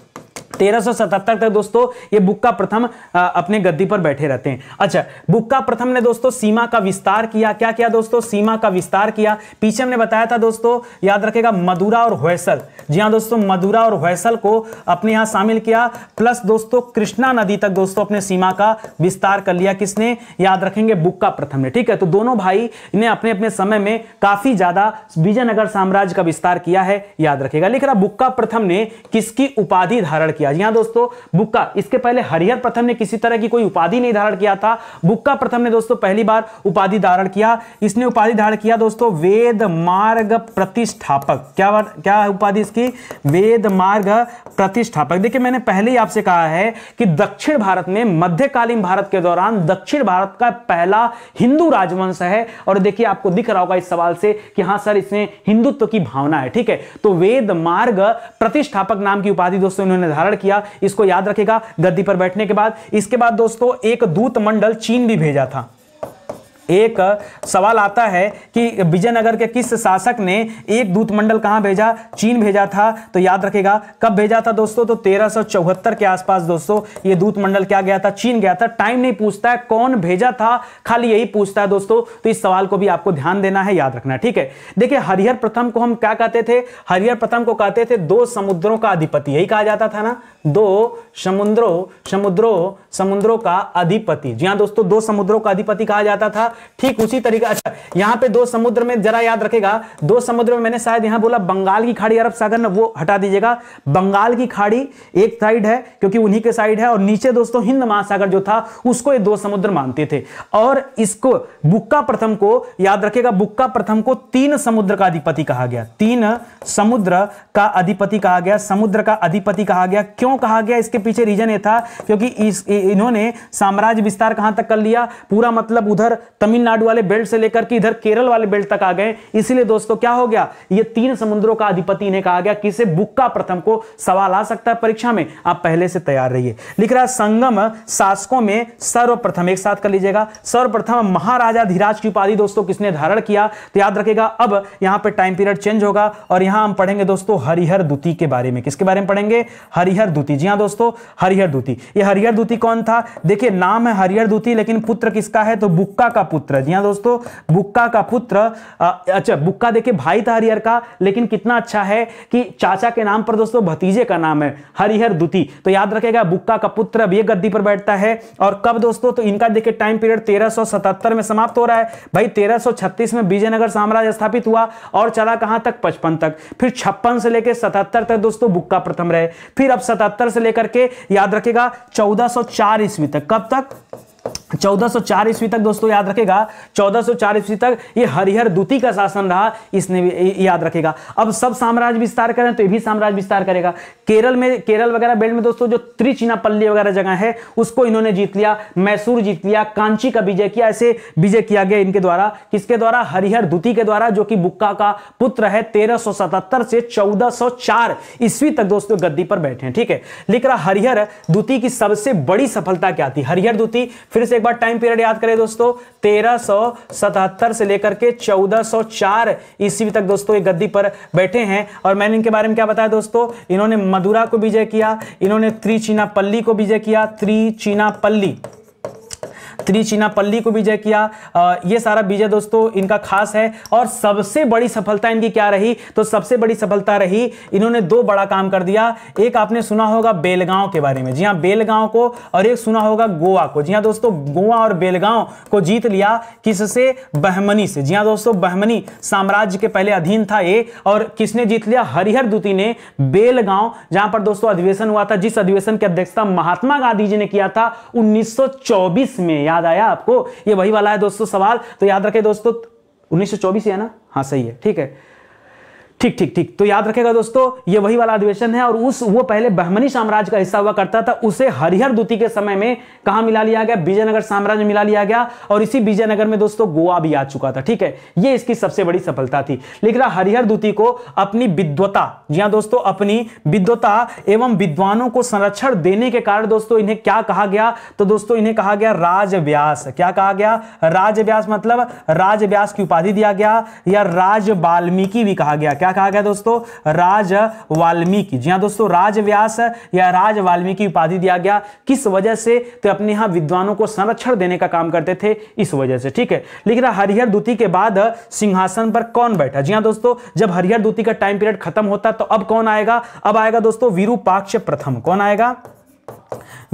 1377 तक दोस्तों ये बुक्का प्रथम अपने गद्दी पर बैठे रहते हैं। अच्छा, बुक्का प्रथम ने दोस्तों सीमा का विस्तार किया। क्या किया दोस्तों? सीमा का विस्तार किया। पीछे हमने बताया था दोस्तों, याद रखेगा, मदुरा और होयसल। जी हां दोस्तों, मदुरा और होयसल को अपने यहां शामिल किया, प्लस दोस्तों कृष्णा नदी तक दोस्तों अपने सीमा का विस्तार कर लिया। किसने? याद रखेंगे, बुक्का प्रथम ने। ठीक है, तो दोनों भाई ने अपने अपने समय में काफी ज्यादा विजयनगर साम्राज्य का विस्तार किया है, याद रखेगा। लिख रहा, बुक्का प्रथम ने किसकी उपाधि धारण किया? जी हां दोस्तों, बुक्का, इसके पहले हरिहर प्रथम ने किसी तरह की कोई उपाधि नहीं धारण किया था। बुक्का प्रथम ने दोस्तों पहली बार उपाधि धारण किया। इसने उपाधि धारण किया दोस्तों वेद मार्ग प्रतिष्ठापक। क्या उपाधि इसकी? वेद मार्ग प्रतिष्ठापक। देखिए, मैंने पहले ही आपसे कहा है कि दक्षिण भारत में मध्यकालीन भारत के दौरान दक्षिण भारत का पहला हिंदू राजवंश है। और देखिए, आपको दिख रहा होगा इस सवाल से कि हां सर, इसमें हिंदुत्व की भावना है। ठीक है, तो वेद मार्ग प्रतिष्ठापक नाम की उपाधि दोस्तों इन्होंने धारण किया। इसको याद रखेगा गद्दी पर बैठने के बाद। इसके बाद दोस्तों एक दूत मंडल चीन भी भेजा था। एक सवाल आता है कि विजयनगर के किस शासक ने एक दूत मंडल कहां भेजा? चीन भेजा था। तो याद रखेगा कब भेजा था दोस्तों? तो 1374 के आसपास दोस्तों ये दूत मंडल क्या गया था? चीन गया था। टाइम नहीं पूछता है कौन भेजा था, खाली यही पूछता है दोस्तों। तो इस सवाल को भी आपको ध्यान देना है, याद रखना है। ठीक है, देखिए, हरिहर प्रथम को हम क्या कहते थे? हरिहर प्रथम को कहते थे दो समुद्रों का अधिपति। यही कहा जाता था ना, दो समुद्रों का अधिपति। जी हां दोस्तों, दो समुद्रों का अधिपति कहा जाता था। ठीक उसी तरीके, अच्छा, यहां पे दो समुद्र में जरा याद रखेगा, दो समुद्र में मैंने शायद यहां बोला बंगाल की खाड़ी, अरब सागर, ना वो हटा दीजिएगा। बंगाल की खाड़ी एक साइड है क्योंकि उन्हीं के साइड है, और नीचे दोस्तों हिंद महासागर जो था उसको ये दो समुद्र मानते थे। और इसको बुक्का प्रथम को याद रखेगा, बुक्का प्रथम को तीन समुद्र का अधिपति कहा गया। तीन समुद्र का अधिपति कहा गया, समुद्र का अधिपति कहा गया। क्यों कहा गया? इसके पीछे रीजन ये था क्योंकि इन्होंने साम्राज्य विस्तार कहां तक कर लिया? पूरा मतलब उधर तमिलनाडु वाले बेल्ट से लेकर के इधर केरल वाले बेल्ट तक आ गए। इसलिए दोस्तों क्या हो गया? ये तीन समुद्रों का अधिपति इन्हें कहा गया। किसे? बुक्का प्रथम को। सवाल आ सकता है परीक्षा में, आप पहले से तैयार रहिए। लिख रहा है संगम शासकों में सर्वप्रथम, एक साथ कर लीजिएगा, सर्वप्रथम महाराजा धीराज की उपाधि दोस्तों किसने धारण किया? तो याद रखेगा, अब यहां पे टाइम पीरियड चेंज होगा और यहां हम पढ़ेंगे दोस्तों हरिहर द्वितीय के बारे में। किसके बारे में पढ़ेंगे? हरिहर द्वितीय। जी हां दोस्तों, हरिहर द्वितीय। ये हरिहर द्वितीय कौन था? देखिए, नाम है हरिहर द्वितीय, लेकिन पुत्र किसका है? तो बुक्का का पुत्र। जी हां दोस्तों, बुक्का का पुत्र। अच्छा, बुक्का देखिए भाई था हरिहर का, लेकिन कितना अच्छा है कि चाचा के नाम पर दोस्तों भतीजे का नाम है हरिहर द्वितीय। तो याद रखेगा, बुक्का का पुत्र अब ये गद्दी पर बैठता है। और कब दोस्तों? तो इनका देखिए टाइम पीरियड 1377 में समाप्त हो रहा है भाई। 1336 में विजयनगर साम्राज्य स्थापित हुआ और चला कहां तक? 55 तक। फिर 56 से लेकर 77 तक दोस्तों बुक्का प्रथम रहे। फिर अब 77 से लेकर के याद रखेगा 1404 ईस्वी तक। कब तक? 1404 ईस्वी तक दोस्तों, याद रखेगा 1404 ईस्वी तक ये हरिहर द्वितीय का शासन रहा। इसने भी याद रखेगा। अब सब साम्राज्य विस्तार करें तो ये भी साम्राज्य विस्तार करेगा। केरल में, केरल वगैरह बेल्ट में दोस्तों जो त्रिचिनापल्ली वगैरह जगह है उसको इन्होंने जीत लिया, मैसूर जीत लिया, कांची का विजय किया। ऐसे विजय किया गया इनके द्वारा। किसके द्वारा? हरिहर द्वितीय के द्वारा, जो कि बुक्का का पुत्र है। 1377 से 1404 ईस्वी तक दोस्तों गद्दी पर बैठे हैं। ठीक है, लिख रहा हरिहर द्वितीय की सबसे बड़ी सफलता क्या थी? हरिहर द्वितीय, फिर से एक बार टाइम पीरियड याद करें दोस्तों, 1377 से लेकर के 1404 ईस्वी तक दोस्तों ये गद्दी पर बैठे हैं। और मैंने इनके बारे में क्या बताया दोस्तों? इन्होंने मदुरा को विजय किया, इन्होंने त्रिचिनापल्ली को विजय किया, त्रिचिनापल्ली को विजय किया। ये सारा विजय दोस्तों इनका खास है। और सबसे बड़ी सफलता इनकी क्या रही? तो सबसे बड़ी सफलता रही, इन्होंने दो बड़ा काम कर दिया। एक आपने सुना होगा बेलगांव के बारे में। जी हां, बेलगांव को। और एक सुना होगा गोवा को। जी हां दोस्तों, गोवा और बेलगांव को जीत लिया। किससे? बहमनी से। जी हां दोस्तों, बहमनी साम्राज्य के पहले अधीन था ये। और किसने जीत लिया? हरिहर द्वितीय ने बेलगांव, जहां पर दोस्तों अधिवेशन हुआ था, जिस अधिवेशन की अध्यक्षता महात्मा गांधी जी ने किया था 1924 में। याद आया आपको? ये वही वाला है दोस्तों सवाल। तो याद रखें दोस्तों, 1924 है ना? हाँ सही है, ठीक है, ठीक। तो याद रखेगा दोस्तों, ये वही वाला अधिवेशन है। और वो पहले बहमनी साम्राज्य का हिस्सा हुआ करता था, उसे हरिहर द्वितीय के समय में कहां मिला लिया गया? विजयनगर साम्राज्य में मिला लिया गया। और इसी विजयनगर में दोस्तों गोवा भी आ चुका था। ठीक है, ये इसकी सबसे बड़ी सफलता थी। लिख रहा हरिहर द्वितीय को अपनी विद्वता, जी हां दोस्तों, अपनी विद्वता एवं विद्वानों को संरक्षण देने के कारण दोस्तों इन्हें क्या कहा गया? तो दोस्तों इन्हें कहा गया राजव्यास। क्या कहा गया? राजव्यास। मतलब राजव्यास की उपाधि दिया गया, या राज वाल्मीकि भी कहा गया। क्या क्या कहा गया दोस्तों? राज वाल्मीकि। जी हाँ दोस्तों, राजव्यास या राज वाल्मीकि उपाधि दिया गया। किस वजह से? तो अपने यहां विद्वानों को संरक्षण देने का काम करते थे, इस वजह से। ठीक है, लिख रहा हरिहर द्वितीय के बाद सिंहासन पर कौन बैठा? जी हाँ दोस्तों, जब हरिहर द्वितीय का टाइम पीरियड खत्म होता तो अब कौन आएगा? अब आएगा दोस्तों विरूपाक्ष प्रथम। कौन आएगा?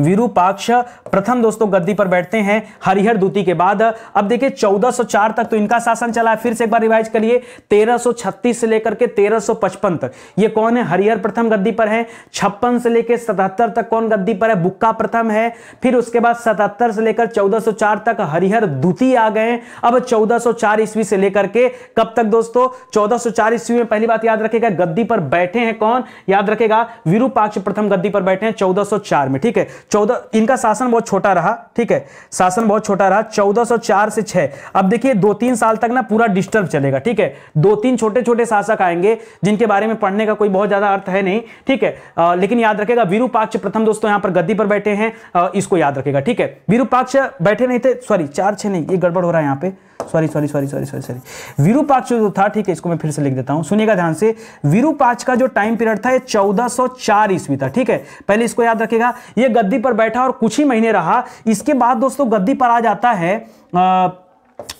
विरूपाक्ष प्रथम दोस्तों गद्दी पर बैठते हैं हरिहर द्वितीय के बाद। अब देखिए 1404 तक तो इनका शासन चला है। फिर से एक बार रिवाइज करिए, 1336 से लेकर के 1355 तक ये कौन है? हरिहर प्रथम गद्दी पर है। 56 से लेकर 77 तक कौन गद्दी पर है? बुक्का प्रथम है। फिर उसके बाद 77 से लेकर 1404 तक हरिहर द्वितीय आ गए। अब 1404 ईस्वी से लेकर के कब तक दोस्तों? 1404 ईस्वी में पहली बात याद रखेगा, गद्दी पर बैठे हैं कौन? याद रखेगा विरूपाक्ष प्रथम गद्दी पर बैठे हैं 1404 में। ठीक है, 14 इनका शासन बहुत छोटा रहा। ठीक है, शासन बहुत छोटा रहा 1404 से 6। अब देखिए 2-3 साल तक ना पूरा डिस्टर्ब चलेगा। ठीक है, 2-3 छोटे छोटे शासक आएंगे जिनके बारे में पढ़ने का कोई बहुत ज्यादा अर्थ है नहीं। ठीक है, लेकिन याद रखेगा विरूपाक्ष प्रथम दोस्तों यहां पर गद्दी पर बैठे हैं, इसको याद रखेगा। ठीक है, विरूपाक्ष बैठे नहीं थे, सॉरी 4-6 नहीं, ये गड़बड़ हो रहा है यहां पे, सॉरी विरूपाक्ष जो था। ठीक है, इसको मैं फिर से लिख देता हूं, सुनिएगा ध्यान से। विरूपाक्ष का जो टाइम पीरियड था ये 1404 ईस्वी था। ठीक है, पहले इसको याद रखेगा, ये गद्दी पर बैठा और कुछ ही महीने रहा। इसके बाद दोस्तों गद्दी पर आ जाता है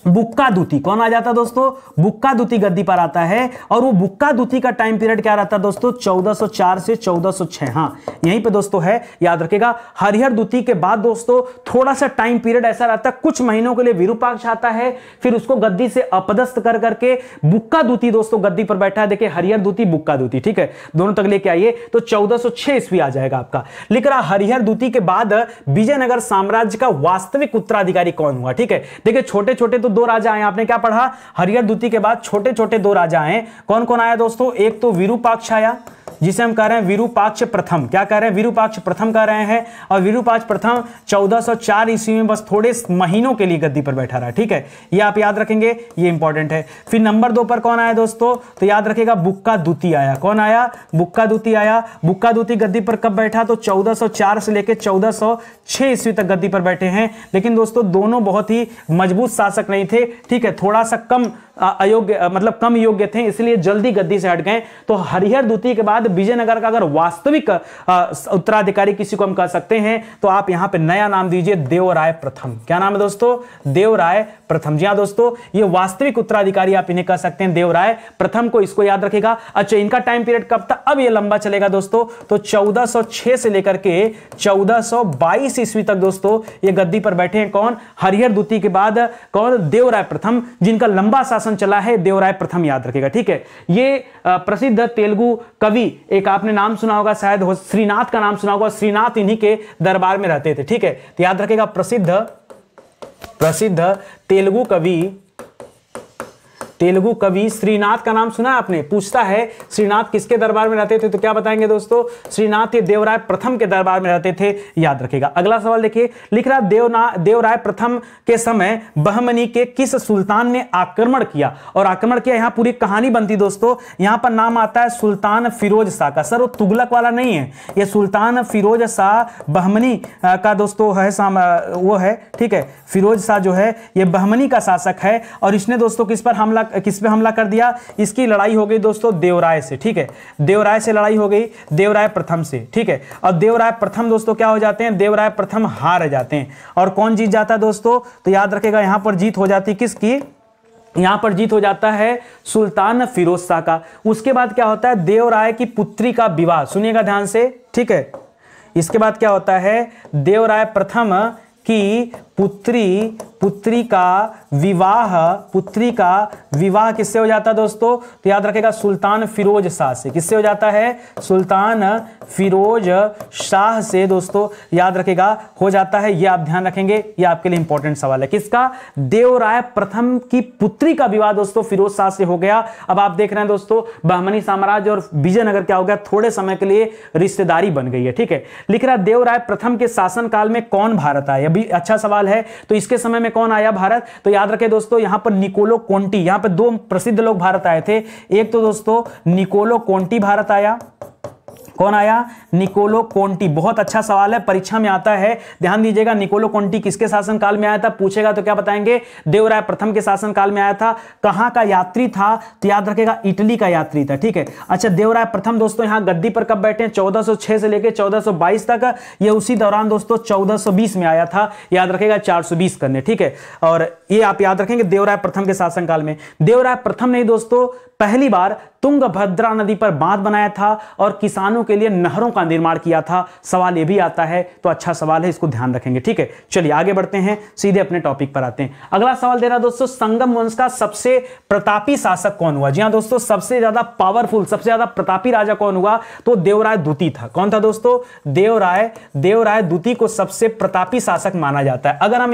बुक्का दूती। कौन आ जाता दोस्तों? बुक्का दूती गद्दी पर आता है। और वो बुक्का दूती का टाइम पीरियड क्या रहता दोस्तों? 1404 से 1406। हाँ, यहीं पे दोस्तों है, याद रखेगा। हरिहर दूती के बाद दोस्तों थोड़ा सा टाइम पीरियड ऐसा रहता है, कुछ महीनों के लिए विरूपाक्ष आता है, फिर उसको गद्दी से अपदस्थ कर करके बुक्का दूती दोस्तों गद्दी पर बैठा है। देखिए हरिहर दूती, बुक्का दूती। ठीक है, दोनों तक लेके आइए तो 1406 ईस्वी आ जाएगा आपका। लिख रहा हरिहर दूती के बाद विजयनगर साम्राज्य का वास्तविक उत्तराधिकारी कौन हुआ? ठीक है, देखिए छोटे छोटे तो 2 राजा आए। आपने क्या पढ़ा? हरिहर द्वितीय के बाद छोटे छोटे 2 राजा आए। कौन कौन आया दोस्तों? एक तो विरूपाक्ष आया, जिसे हम कह रहे हैं विरूपाक्ष प्रथम। क्या कह रहे हैं? विरूपाक्ष प्रथम कह रहे हैं। और विरूपाक्ष प्रथम 1404 ईस्वी में बस थोड़े महीनों के लिए गद्दी पर बैठा रहा। ठीक है, ये आप याद रखेंगे, ये इंपॉर्टेंट है। फिर नंबर 2 पर कौन आया दोस्तों? तो याद रखेगा बुक्का दूती आया। कौन आया? बुक्का दूती आया। बुक्का दूती गद्दी पर कब बैठा? तो 1404 से लेकर 1406 ईस्वी तक गद्दी पर बैठे हैं। लेकिन दोस्तों दोनों बहुत ही मजबूत शासक नहीं थे। ठीक है, थोड़ा सा कम अयोग्य, मतलब कम योग्य थे, इसलिए जल्दी गद्दी से हट गए। तो हरिहर द्वितीय के बाद विजयनगर का अगर वास्तविक उत्तराधिकारी किसी को हम कह सकते हैं तो आप यहां पे नया नाम दीजिए, देवराय प्रथम। क्या नाम है दोस्तों? देवराय प्रथम। जी हां दोस्तों, ये वास्तविक उत्तराधिकारी आप इन्हें कह सकते हैं, देवराय प्रथम को, इसको याद रखेगा। अच्छा, इनका टाइम पीरियड कब था? अब ये लंबा चलेगा दोस्तों, तो 1406 से लेकर के 1422 ईस्वी तक दोस्तों ये गद्दी पर बैठे हैं। कौन? हरिहर द्वितीय के बाद कौन? देवराय प्रथम, जिनका लंबा शासन चला है, देवराय प्रथम, याद रखेगा। ठीक है, ये प्रसिद्ध तेलुगु कवि, एक आपने नाम सुना होगा शायद, श्रीनाथ का नाम सुना होगा। श्रीनाथ इन्हीं के दरबार में रहते थे। ठीक है, तो याद रखेगा प्रसिद्ध तेलुगु कवि श्रीनाथ का नाम सुना है आपने? पूछता है श्रीनाथ किसके दरबार में रहते थे, तो क्या बताएंगे दोस्तों? श्रीनाथ ये देवराय प्रथम के दरबार में रहते थे, याद रखेगा। अगला सवाल देखिए, लिख रहा देवराय प्रथम के समय बहमनी के किस सुल्तान ने आक्रमण किया? और आक्रमण किया, यहां पूरी कहानी बनती दोस्तों। यहां पर नाम आता है सुल्तान फिरोज शाह का। सर वो तुगलक वाला नहीं है, ये सुल्तान फिरोज शाह बहमनी का दोस्तों है, वो है। ठीक है, फिरोज शाह जो है ये बहमनी का शासक है। और इसने दोस्तों किस पे हमला कर दिया? इसकी लड़ाई हो गई दोस्तों देवराय से। ठीक है, देवराय से लड़ाई हो गई, देवराय प्रथम से। ठीक है, और देवराय प्रथम दोस्तों क्या हो जाते हैं? देवराय प्रथम हार जाते हैं। और कौन जीत जाता है दोस्तों? तो याद रखेगा यहां पर जीत हो जाती किसकी? यहां पर जीत हो जाता है सुल्तान फिरोज शाह का। उसके बाद क्या होता है? देवराय की पुत्री का विवाह। सुनिएगा ध्यान से। ठीक है, इसके बाद क्या होता है? देवराय प्रथम की पुत्री का विवाह किससे हो जाता है दोस्तों? तो याद रखेगा सुल्तान फिरोज शाह से। किससे हो जाता है? सुल्तान फिरोज शाह से दोस्तों, याद रखेगा, हो जाता है। ये आप ध्यान रखेंगे, ये आपके लिए इंपॉर्टेंट सवाल है। किसका? देवराय प्रथम की पुत्री का विवाह दोस्तों फिरोज शाह से हो गया। अब आप देख रहे हैं दोस्तों, बहमनी साम्राज्य और विजयनगर क्या हो गया? थोड़े समय के लिए रिश्तेदारी बन गई है। ठीक है, लिख रहा देवराय प्रथम के शासनकाल में कौन भारत आया? अभी अच्छा सवाल है। तो इसके समय में कौन आया भारत? तो याद रखें दोस्तों, यहां पर निकोलो कोंटी, यहां पर 2 प्रसिद्ध लोग भारत आए थे। एक तो दोस्तों निकोलो कोंटी भारत आया, कौन आया? Niccolo Conti. बहुत अच्छा सवाल है, परीक्षा में आता है, ध्यान दीजिएगा। निकोलो कोंटी किसके शासनकाल में आया था? पूछेगा तो क्या बताएंगे? देवराय प्रथम के शासनकाल में आया था। कहां का यात्री था? तो याद रखेगा इटली का यात्री था, ठीक है। अच्छा, देवराय प्रथम दोस्तों यहां गद्दी पर कब बैठे? 1406 से लेकर 1422 तक। ये उसी दौरान दोस्तों 1420 में आया था, याद रखेगा 420 करने, ठीक है। और ये आप याद रखेंगे देवराय प्रथम के शासनकाल में। देवराय प्रथम ने दोस्तों पहली बार तुंगभद्रा नदी पर बांध बनाया था और किसानों के लिए नहरों का निर्माण किया था। सवाल ये भी आता है, तो अच्छा सवाल है, इसको ध्यान रखेंगे, ठीक है। चलिए आगे बढ़ते हैं, सीधे अपने टॉपिक पर आते हैं। अगला सवाल दे रहा दोस्तों, संगम वंश का सबसे प्रतापी शासक कौन हुआ? जी हां दोस्तों, सबसे ज्यादा पावरफुल, सबसे ज्यादा प्रतापी राजा कौन हुआ? तो देवराय द्वितीय था। कौन था दोस्तों? देवराय द्वितीय को सबसे प्रतापी शासक माना जाता है। अगर हम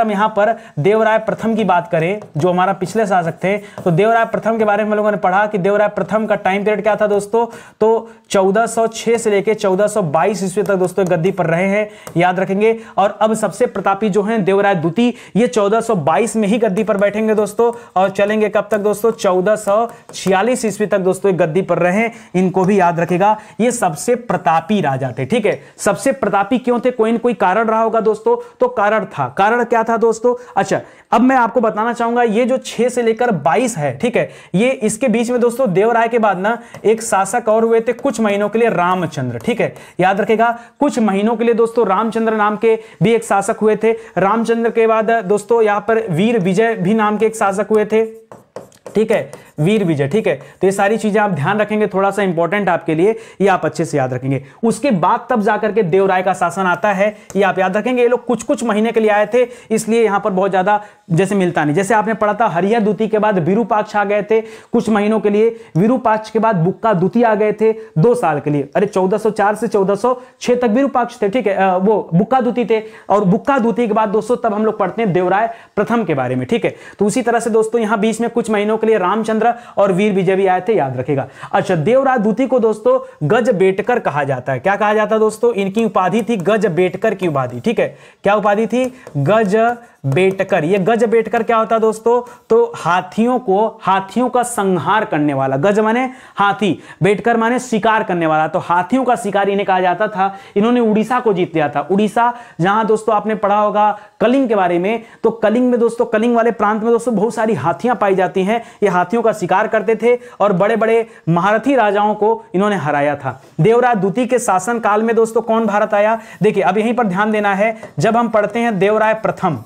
यहां पर देवराय प्रथम की बात करें, जो हमारा पिछले शासक थे, तो देवराय प्रथम के बारे में हम लोगों ने पढ़ा कि देवराय प्रथम का टाइम पीरियड क्या था दोस्तों? तो 1406 से लेकर 1422 ईस्वी तक दोस्तों गद्दी पर रहे हैं, याद रखेंगे। और अब सबसे प्रतापी जो हैं देवराय द्वितीय, ये 1422 में ही गद्दी पर बैठेंगे दोस्तों, और चलेंगे कब तक दोस्तों? 1446 ईस्वी तक दोस्तों गद्दी पर रहे। इनको भी याद रखेगा, ये सबसे प्रतापी राजा थे, ठीक है। सबसे प्रतापी क्यों थे? कोई न कोई कारण रहा होगा दोस्तों, तो कारण था। कारण क्या था दोस्तों? अच्छा, अब मैं आपको बताना चाहूंगा, ये जो 6 से लेकर 22 है, ठीक है, ये इसके बीच में दोस्तों देवराय के बाद ना एक शासक और हुए थे कुछ महीनों के लिए, रामचंद्र, ठीक है, याद रखेगा। कुछ महीनों के लिए दोस्तों रामचंद्र नाम के भी एक शासक हुए थे। रामचंद्र के बाद दोस्तों यहां पर वीर विजय भी नाम के एक शासक हुए थे, ठीक है, वीर विजय, ठीक है। तो ये सारी चीजें आप ध्यान रखेंगे, थोड़ा सा इंपॉर्टेंट आपके लिए, ये आप अच्छे से याद रखेंगे। उसके बाद तब जाकर के देवराय का शासन आता है, ये आप याद रखेंगे। ये लोग कुछ कुछ महीने के लिए आए थे, इसलिए यहां पर बहुत ज्यादा जैसे मिलता नहीं। जैसे आपने पढ़ा था हरिहर द्वितीय के बाद विरूपाक्ष आ गए थे कुछ महीनों के लिए, विरूपाक्ष के बाद बुक्का द्वितीय आ गए थे 2 साल के लिए। अरे 1404 से 1406 तक विरूपाक्ष थे, ठीक है, वो बुक्का द्वितीय थे। और बुक्का द्वितीय के बाद दोस्तों तब हम लोग पढ़ते हैं देवराय प्रथम के बारे में, ठीक है। तो उसी तरह से दोस्तों यहां बीच में कुछ महीनों के लिए रामचंद्र और वीर विजय भी आए थे, याद रखेगा। अच्छा, देवराय द्वितीय को दोस्तों गज बेटकर कहा जाता है। क्या कहा जाता है दोस्तों? इनकी उपाधि थी गज बेटकर की उपाधि, ठीक है। क्या उपाधि थी? गज बेटकर। ये गज बेटकर क्या होता है दोस्तों? तो हाथियों का संहार करने वाला। गज माने हाथी, बेटकर माने शिकार करने वाला, तो हाथियों का शिकार इन्हें कहा जाता था। इन्होंने उड़ीसा को जीत लिया था। उड़ीसा, जहां दोस्तों आपने पढ़ा होगा कलिंग के बारे में, तो कलिंग में दोस्तों, कलिंग वाले प्रांत में दोस्तों बहुत सारी हाथियां पाई जाती हैं। ये हाथियों का शिकार करते थे और बड़े बड़े महारथी राजाओं को इन्होंने हराया था। देवराय द्वितीय के शासन काल में दोस्तों कौन भारत आया? देखिए, अब यहीं पर ध्यान देना है, जब हम पढ़ते हैं देवराय प्रथम,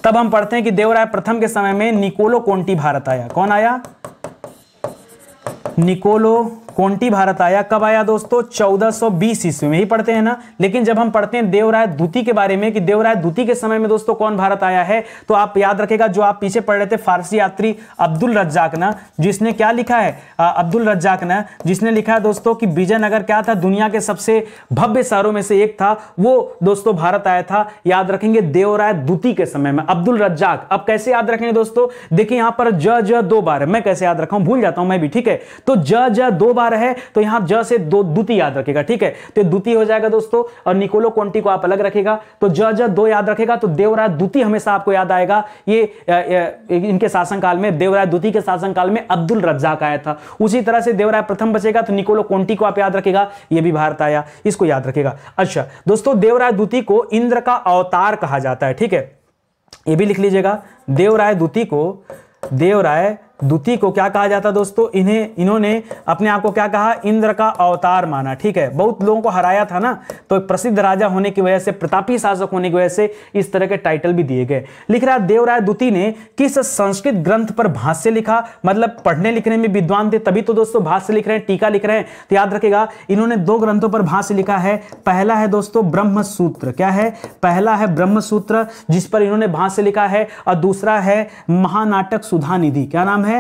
तब हम पढ़ते हैं कि देवराय प्रथम के समय में निकोलो कोंटी भारत आया। कौन आया? निकोलो कोंटी भारत आया। कब आया दोस्तों? 1420 ईस्वी में ही पढ़ते हैं ना। लेकिन जब हम पढ़ते हैं देवराय द्वितीय के बारे में कि देवराय द्वितीय के समय में दोस्तों कौन भारत आया है, तो आप याद रखेगा, जो आप पीछे पढ़ रहे थे फारसी यात्री अब्दुल रज्जाक ना, जिसने क्या लिखा है? अब्दुल रज्जाक ना, जिसने लिखा है दोस्तों कि विजयनगर क्या था? दुनिया के सबसे भव्य शहरों में से एक था। वो दोस्तों भारत आया था, याद रखेंगे, देवराय द्वितीय के समय में। अब्दुल रज्जाक। अब कैसे याद रखेंगे दोस्तों? देखिए यहां पर ज 2 बार है, मैं कैसे याद रखा हूं, भूल जाता हूं मैं भी, ठीक है। तो ज 2 बार है, तो यहां ज से द्वितीय याद रखेगा, ठीक है। तो द्वितीय हो जाएगा दोस्तों, और निकोलो कोंटी को आप अलग रखेगा, तो ज 2 याद रखेगा। तो देवराय द्वितीय हमेशा आपको याद आएगा। ये इनके शासनकाल में, देवराय द्वितीय के शासनकाल में अब्दुल रज्जाक आया था। उसी तरह से देवराय प्रथम बचेगा, तो निकोलो कोंटी को आप याद रखेगा, ये भी भारत आया, इसको याद रखेगा। अच्छा दोस्तों, देवराय द्वितीय को इंद्र का अवतार कहा जाता है, ठीक है, ये भी लिख लीजिएगा। देवराय द्वितीय को क्या कहा जाता दोस्तों? इन्होंने अपने आप को क्या कहा? इंद्र का अवतार माना, ठीक है। बहुत लोगों को हराया था ना, तो एक प्रसिद्ध राजा होने की वजह से, प्रतापी शासक होने की वजह से इस तरह के टाइटल भी दिए गए। लिख रहा है देवराय द्वितीय ने किस संस्कृत ग्रंथ पर भाष्य लिखा? मतलब पढ़ने लिखने में विद्वान थे, तभी तो दोस्तों भाष्य लिख रहे हैं, टीका लिख रहे हैं। तो याद रखेगा, इन्होंने 2 ग्रंथों पर भाष्य लिखा है। पहला है दोस्तों ब्रह्मसूत्र। क्या है? पहला है ब्रह्मसूत्र, जिस पर इन्होंने भाष्य लिखा है, और दूसरा है महानाटक सुधा निधि। क्या नाम है?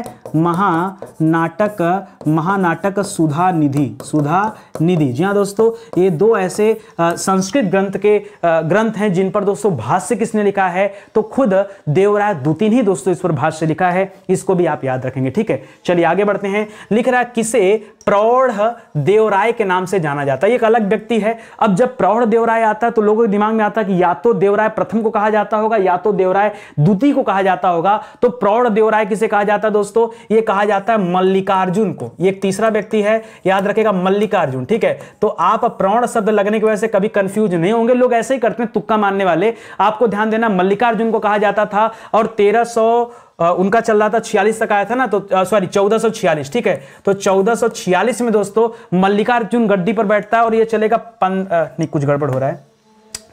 महानाटक सुधा निधि। जी हाँ दोस्तों, ये 2 ऐसे संस्कृत ग्रंथ हैं जिन पर दोस्तों भाष्य किसने लिखा है? तो खुद देवराय द्वितीय ही दोस्तों इस पर भाष्य लिखा है। इसको भी आप याद रखेंगे, ठीक है। चलिए आगे बढ़ते हैं। लिख रहा है किसे प्रौढ़ देवराय के नाम से जाना जाता है? ये एक अलग व्यक्ति है। अब जब प्रौढ़ देवराय आता है तो लोगों के दिमाग में आता है कि या तो देवराय प्रथम को कहा जाता होगा, या तो देवराय द्वितीय को कहा जाता होगा। तो प्रौढ़ देवराय किसे कहा जाता है दोस्तों, ये कहा जाता है मल्लिकार्जुन को। ये एक तीसरा व्यक्ति है, याद रखेगा मल्लिकार्जुन, ठीक है। तो आप प्रण शब्द लगने की वजह से कभी कंफ्यूज नहीं होंगे, लोग ऐसे ही करते हैं तुक्का मारने वाले। आपको ध्यान देना, मल्लिकार्जुन को कहा जाता था और 1300 उनका चल रहा था 46 तक आया था ना, तो सॉरी 1446, ठीक है। तो 1446 में दोस्तों मल्लिकार्जुन गद्दी पर बैठता है और ये चलेगा नहीं, कुछ गड़बड़ हो रहा है,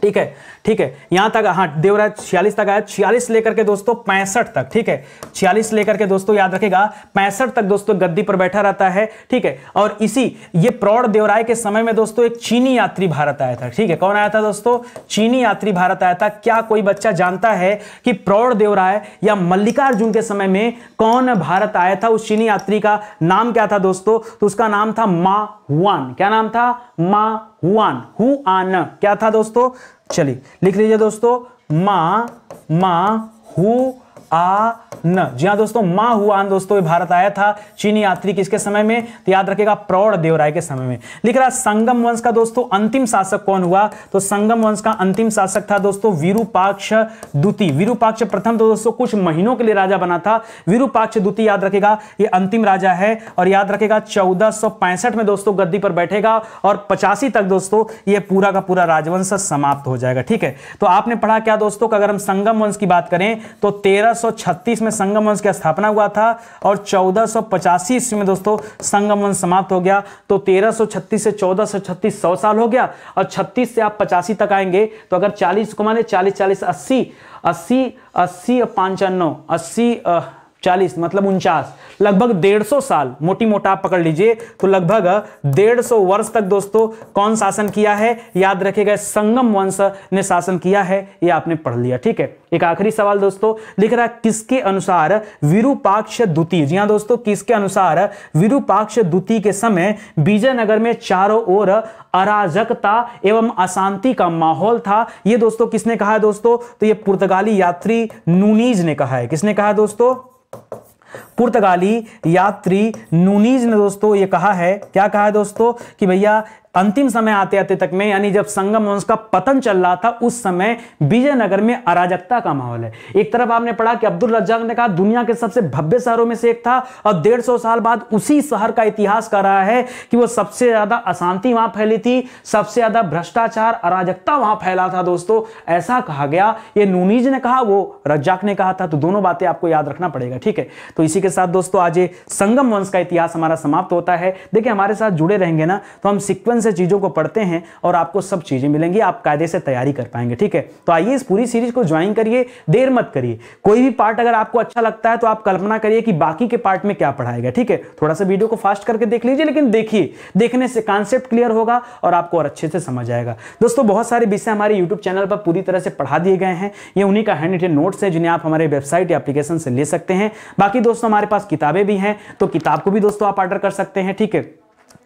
ठीक है, ठीक है। यहां तक, हाँ, देवराज 46 तक आया, 46 लेकर के दोस्तों 65 तक, ठीक है, 46 लेकर के दोस्तों याद रखेगा 65 तक दोस्तों गद्दी पर बैठा रहता है, ठीक है। और इसी ये प्रौढ़ देवराय के समय में दोस्तों एक चीनी यात्री भारत आया था, ठीक है। कौन आया था दोस्तों? चीनी यात्री भारत आया था। क्या कोई बच्चा जानता है कि प्रौढ़ देवराय या मल्लिकार्जुन के समय में कौन भारत आया था? उस चीनी यात्री का नाम क्या था दोस्तों? तो उसका नाम था मा हुआन। क्या नाम था? मा हुआन, हुआन। क्या था दोस्तों? चलिए लिख लीजिए दोस्तों, मा हु आ न। जी हाँ दोस्तों, मा हुआन दोस्तों ये भारत आया था चीनी यात्री किसके समय में? तो याद रखेगा प्रौढ़ देवराय के समय में। लिख रहा संगम वंश का दोस्तों अंतिम शासक कौन हुआ? तो संगम वंश का अंतिम शासक था दोस्तों विरूपाक्ष द्वितीय। विरूपाक्ष प्रथम तो दोस्तों कुछ महीनों के लिए राजा बना था, विरूपाक्ष द्वितीय याद रखेगा ये अंतिम राजा है। और याद रखेगा 1465 में दोस्तों गद्दी पर बैठेगा और 85 तक दोस्तों ये पूरा का पूरा राजवंश समाप्त हो जाएगा, ठीक है। तो आपने पढ़ा क्या दोस्तों कि अगर हम संगम वंश की बात करें तो 1336 में संगम वंश की स्थापना हुआ था और 1485 ईस्वी में दोस्तों संगम वंश समाप्त हो गया। तो 1336 से 1436 100 साल हो गया और 36 से आप 85 तक आएंगे तो अगर 40 को माने 40 40 80 80 80 95 80 40 मतलब 49, लगभग 150 साल, मोटी मोटा आप पकड़ लीजिए तो लगभग 150 वर्ष तक दोस्तों कौन शासन किया है? याद रखिएगा संगम वंश ने शासन किया है, ये आपने पढ़ लिया, ठीक है। एक आखिरी सवाल दोस्तों लिख रहा है किसके अनुसार विरूपाक्ष द्वितीय, जी हां दोस्तों, किसके अनुसार विरूपाक्ष द्वितीय के समय विजयनगर में चारों ओर अराजकता एवं अशांति का माहौल था? ये दोस्तों किसने कहा है दोस्तों? तो ये पुर्तगाली यात्री नूनीज ने कहा है। किसने कहा दोस्तों? पुर्तगाली यात्री नूनीज ने दोस्तों ये कहा है। क्या कहा है दोस्तों? कि भैया अंतिम समय आते आते तक में, यानी जब संगम वंश का पतन चल रहा था उस समय विजयनगर में अराजकता का माहौल है। एक तरफ आपने पढ़ा कि अब्दुल रज्जाक ने कहा दुनिया के सबसे भव्य शहरों में से एक था और 150 साल बाद उसी शहर का इतिहास कर रहा है कि वो सबसे ज्यादा अशांति वहां फैली थी, सबसे ज्यादा भ्रष्टाचार अराजकता वहां फैला था दोस्तों, ऐसा कहा गया। ये नूनीज ने कहा, वो रज्जाक ने कहा था। तो दोनों बातें आपको याद रखना पड़ेगा, ठीक है। तो इसी के साथ दोस्तों आज ये संगम वंश का इतिहास हमारा समाप्त होता है। देखिए हमारे साथ जुड़े रहेंगे ना तो हम सीक्वेंस से चीजों को पढ़ते हैं और आपको सब चीजें मिलेंगी, आप कायदे से तैयारी कर पाएंगे, ठीक है। तो आइए इस पूरी सीरीज को ज्वाइन करिए, देर मत करिए। कोई भी पार्ट अगर आपको अच्छा लगता है तो आप कल्पना करिए कि बाकी के पार्ट में क्या पढ़ाएगा, ठीक है। थोड़ा सा वीडियो को फास्ट करके देख लीजिए, लेकिन देखिए, देखने से कॉन्सेप्ट क्लियर होगा और आपको और अच्छे से समझ आएगा। दोस्तों बहुत सारे विषय हमारे यूट्यूब चैनल पर पूरी तरह से पढ़ा दिए गए हैं। ये उन्हीं का हैंड रिटन नोट्स है जिन्हें आप हमारे वेबसाइट या एप्लीकेशन से ले सकते हैं। बाकी दोस्तों हमारे पास किताबें भी हैं, तो किताब को भी दोस्तों आप ऑर्डर कर सकते हैं, ठीक है।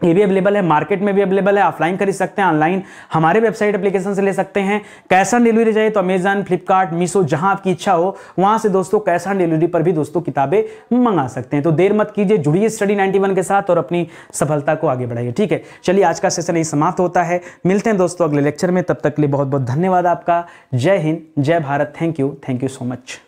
ये भी अवेलेबल है, मार्केट में भी अवेलेबल है, ऑफलाइन खरीद सकते हैं, ऑनलाइन हमारे वेबसाइट एप्लीकेशन से ले सकते हैं। कैश ऑन डिलीवरी चाहिए तो अमेजन, फ्लिपकार्ट, मीशो, जहां आपकी इच्छा हो वहां से दोस्तों कैश ऑन डिलीवरी पर भी दोस्तों किताबें मंगा सकते हैं। तो देर मत कीजिए, जुड़िए स्टडी 91 के साथ और अपनी सफलता को आगे बढ़ाइए, ठीक है। चलिए आज का सेशन यही समाप्त होता है, मिलते हैं दोस्तों अगले लेक्चर में। तब तक के लिए बहुत बहुत धन्यवाद आपका। जय हिंद, जय Bharat. Thank you so much.